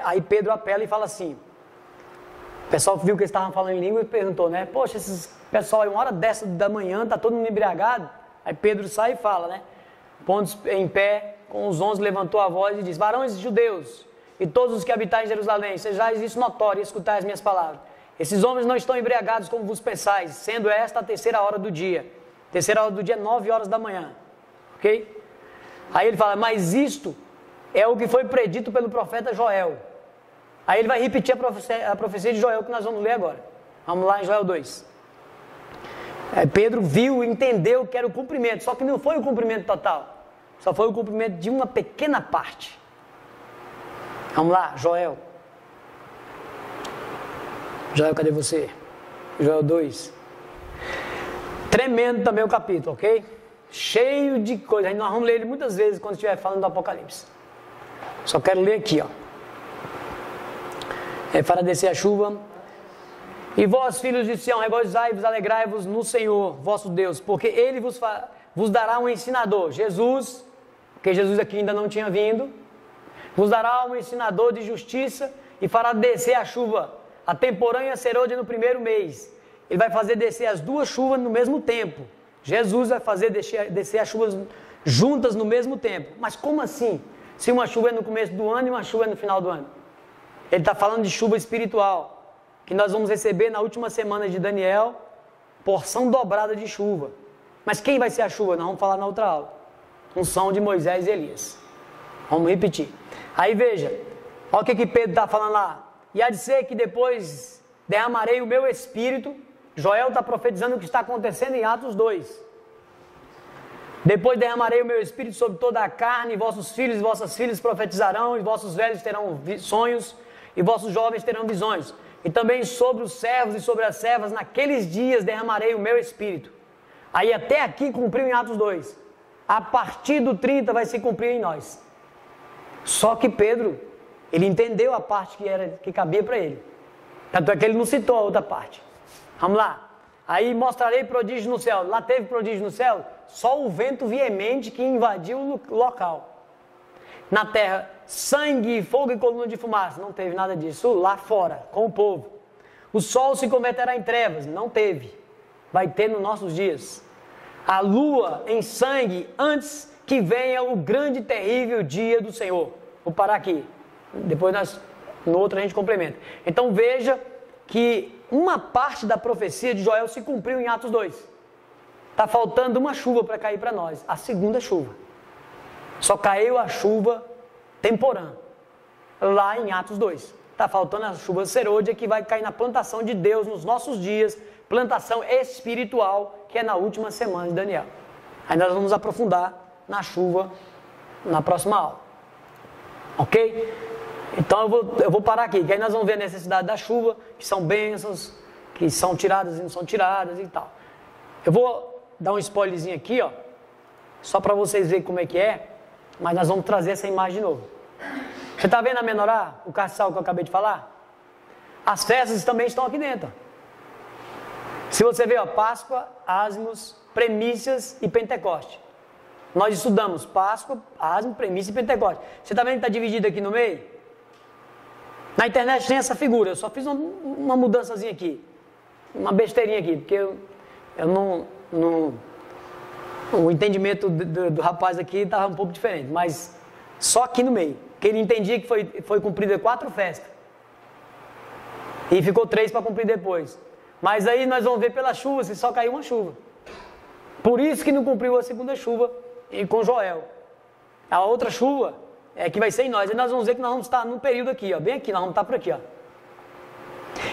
aí Pedro apela e fala assim, o pessoal viu que eles estavam falando em língua e perguntou, né, poxa, esses pessoal aí, 1h10 da manhã, está todo mundo embriagado. Aí Pedro sai e fala, né, pondo em pé, com os 11 levantou a voz e diz, varões judeus e todos os que habitam em Jerusalém, sejais isso notório e escutai as minhas palavras. Esses homens não estão embriagados como vos pensais, sendo esta a 3ª hora do dia. 3ª hora do dia, 9 horas da manhã. Ok? Aí ele fala, mas isto é o que foi predito pelo profeta Joel. Aí ele vai repetir a profecia de Joel que nós vamos ler agora. Vamos lá em Joel 2. Pedro viu e entendeu que era o cumprimento, só que não foi o cumprimento total. Só foi o cumprimento de uma pequena parte. Vamos lá, Joel. Joel, cadê você? Joel 2. Tremendo também o capítulo, ok? Cheio de coisas. Nós vamos ler ele muitas vezes quando estiver falando do Apocalipse. Só quero ler aqui, ó. Para descer a chuva. E vós, filhos de Sião, regozijai-vos, alegrai-vos no Senhor, vosso Deus, porque Ele vos dará um ensinador. Jesus, porque Jesus aqui ainda não tinha vindo, vos dará um ensinador de justiça e fará descer a chuva, a temporânea serôdia no 1º mês. Ele vai fazer descer as 2 chuvas no mesmo tempo. Jesus vai fazer descer as chuvas juntas no mesmo tempo. Mas como assim? Se uma chuva é no começo do ano e uma chuva é no final do ano? Ele está falando de chuva espiritual, que nós vamos receber na última semana de Daniel, porção dobrada de chuva. Mas quem vai ser a chuva? Nós vamos falar na outra aula. Unção de Moisés e Elias. Vamos repetir. Aí veja, olha o que Pedro está falando lá. E há de ser que depois derramarei o meu espírito. Joel está profetizando o que está acontecendo em Atos 2. Depois derramarei o meu espírito sobre toda a carne, e vossos filhos e vossas filhas profetizarão, e vossos velhos terão sonhos, e vossos jovens terão visões. E também sobre os servos e sobre as servas, naqueles dias derramarei o meu espírito. Aí até aqui cumpriu em Atos 2. A partir do 30 vai se cumprir em nós. Só que Pedro, ele entendeu a parte que cabia para ele. Tanto é que ele não citou a outra parte. Vamos lá. Aí mostrarei prodígio no céu. Lá teve prodígio no céu? Só o vento veemente que invadiu o local. Na terra, sangue, fogo e coluna de fumaça. Não teve nada disso lá fora, com o povo. O sol se converterá em trevas. Não teve. Vai ter nos nossos dias. A lua em sangue antes que venha o grande e terrível dia do Senhor. Vou parar aqui. Depois no outro a gente complementa. Então veja que uma parte da profecia de Joel se cumpriu em Atos 2. Está faltando uma chuva para cair para nós. A segunda chuva. Só caiu a chuva temporã, lá em Atos 2. Está faltando a chuva serôdia que vai cair na plantação de Deus nos nossos dias, plantação espiritual, que é na última semana de Daniel. Aí nós vamos aprofundar na chuva na próxima aula. Ok? Então eu vou parar aqui, que aí nós vamos ver a necessidade da chuva, que são bênçãos, que são tiradas e não são tiradas e tal. Eu vou dar um spoilerzinho aqui, ó, só para vocês verem como é que é, mas nós vamos trazer essa imagem de novo. Você está vendo a menorá, o castiçal que eu acabei de falar? As festas também estão aqui dentro. Se você ver, ó, Páscoa, Ázimos, Primícias e Pentecoste. Nós estudamos Páscoa, Ázimos, Primícias e Pentecoste. Você está vendo que está dividido aqui no meio? Na internet tem essa figura, eu só fiz uma mudançazinha aqui. Uma besteirinha aqui, porque eu não o entendimento do rapaz aqui estava um pouco diferente, mas só aqui no meio. Que ele entendia que foi cumprida 4 festas. E ficou 3 para cumprir depois. Mas aí nós vamos ver pela chuva, se só caiu uma chuva. Por isso que não cumpriu a segunda chuva e com Joel. A outra chuva é que vai ser em nós. E nós vamos ver que nós vamos estar num período aqui, ó, bem aqui, nós vamos estar por aqui, ó.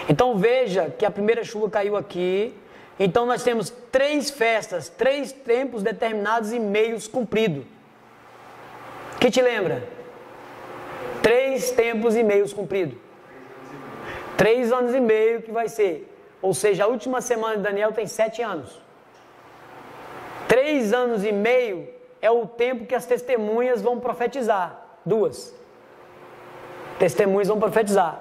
Então veja que a primeira chuva caiu aqui. Então nós temos 3 festas, 3 tempos determinados e meios cumpridos. Que te lembra? 3 tempos e meios cumpridos. 3 anos e meio que vai ser. Ou seja, a última semana de Daniel tem 7 anos. 3 anos e meio é o tempo que as testemunhas vão profetizar. 2 testemunhas vão profetizar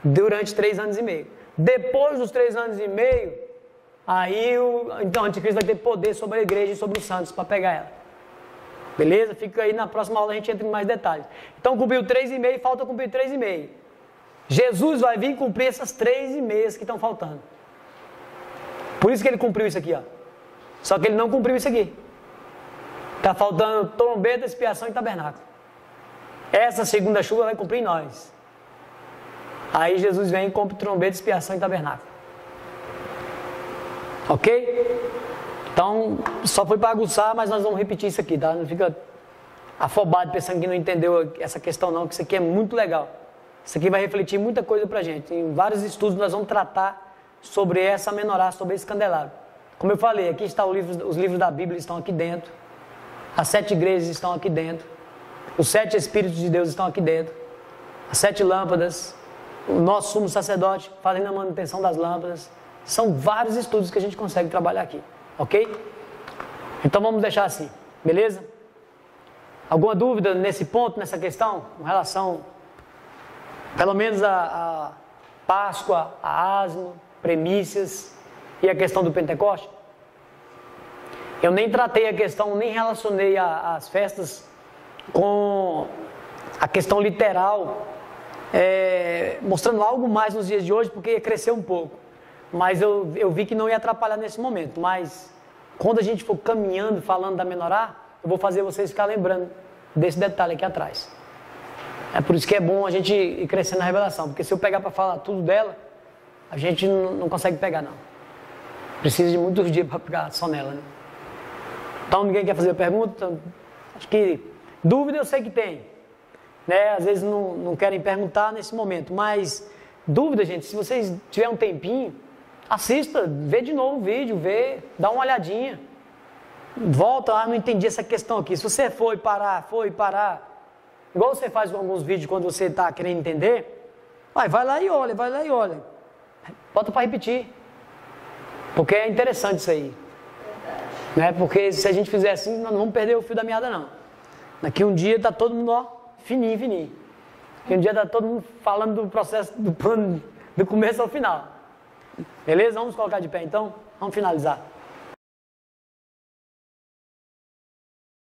durante 3 anos e meio. Depois dos 3 anos e meio, aí então o anticristo vai ter poder sobre a igreja e sobre os santos para pegar ela. Beleza? Fica aí, na próxima aula a gente entra em mais detalhes. Então cumpriu 3,5, falta cumprir 3,5. Jesus vai vir cumprir essas 3,5 que estão faltando. Por isso que ele cumpriu isso aqui, ó. Só que ele não cumpriu isso aqui. Está faltando trombeta, expiação e tabernáculo. Essa segunda chuva vai cumprir em nós. Aí Jesus vem e cumpre trombeta, expiação e tabernáculo. Ok? Então, só foi para aguçar, mas nós vamos repetir isso aqui, tá? Não fica afobado pensando que não entendeu essa questão não, que isso aqui é muito legal. Isso aqui vai refletir muita coisa para a gente. Em vários estudos nós vamos tratar sobre essa menorá, sobre esse candelabro. Como eu falei, aqui está os livros da Bíblia estão aqui dentro. As 7 igrejas estão aqui dentro. Os 7 Espíritos de Deus estão aqui dentro. As 7 lâmpadas. O nosso sumo sacerdote fazendo a manutenção das lâmpadas. São vários estudos que a gente consegue trabalhar aqui. Ok? Então vamos deixar assim. Beleza? Alguma dúvida nesse ponto, nessa questão? Com relação, pelo menos a Páscoa, a Ázimo, Primícias e a questão do Pentecoste? Eu nem tratei a questão, nem relacionei as festas com a questão literal, mostrando algo mais nos dias de hoje, porque ia crescer um pouco. Mas eu vi que não ia atrapalhar nesse momento. Mas quando a gente for caminhando, falando da menorá, eu vou fazer vocês ficar lembrando desse detalhe aqui atrás. É por isso que é bom a gente ir crescendo na revelação. Porque se eu pegar para falar tudo dela, a gente não consegue pegar, não. Precisa de muitos dias para pegar só nela, né? Então ninguém quer fazer pergunta? Acho que dúvida eu sei que tem, né? Às vezes não querem perguntar nesse momento. Mas dúvida, gente, se vocês tiverem um tempinho, assista, vê de novo o vídeo, dá uma olhadinha. Volta, não entendi essa questão aqui. Se você foi parar, igual você faz com alguns vídeos quando você está querendo entender, vai lá e olha. Bota para repetir. Porque é interessante isso aí. Né? Porque se a gente fizer assim, nós não vamos perder o fio da meada, não. Daqui um dia está todo mundo, fininho. Daqui um dia está todo mundo falando do processo, do plano, do começo ao final. Beleza? Vamos colocar de pé então? Vamos finalizar.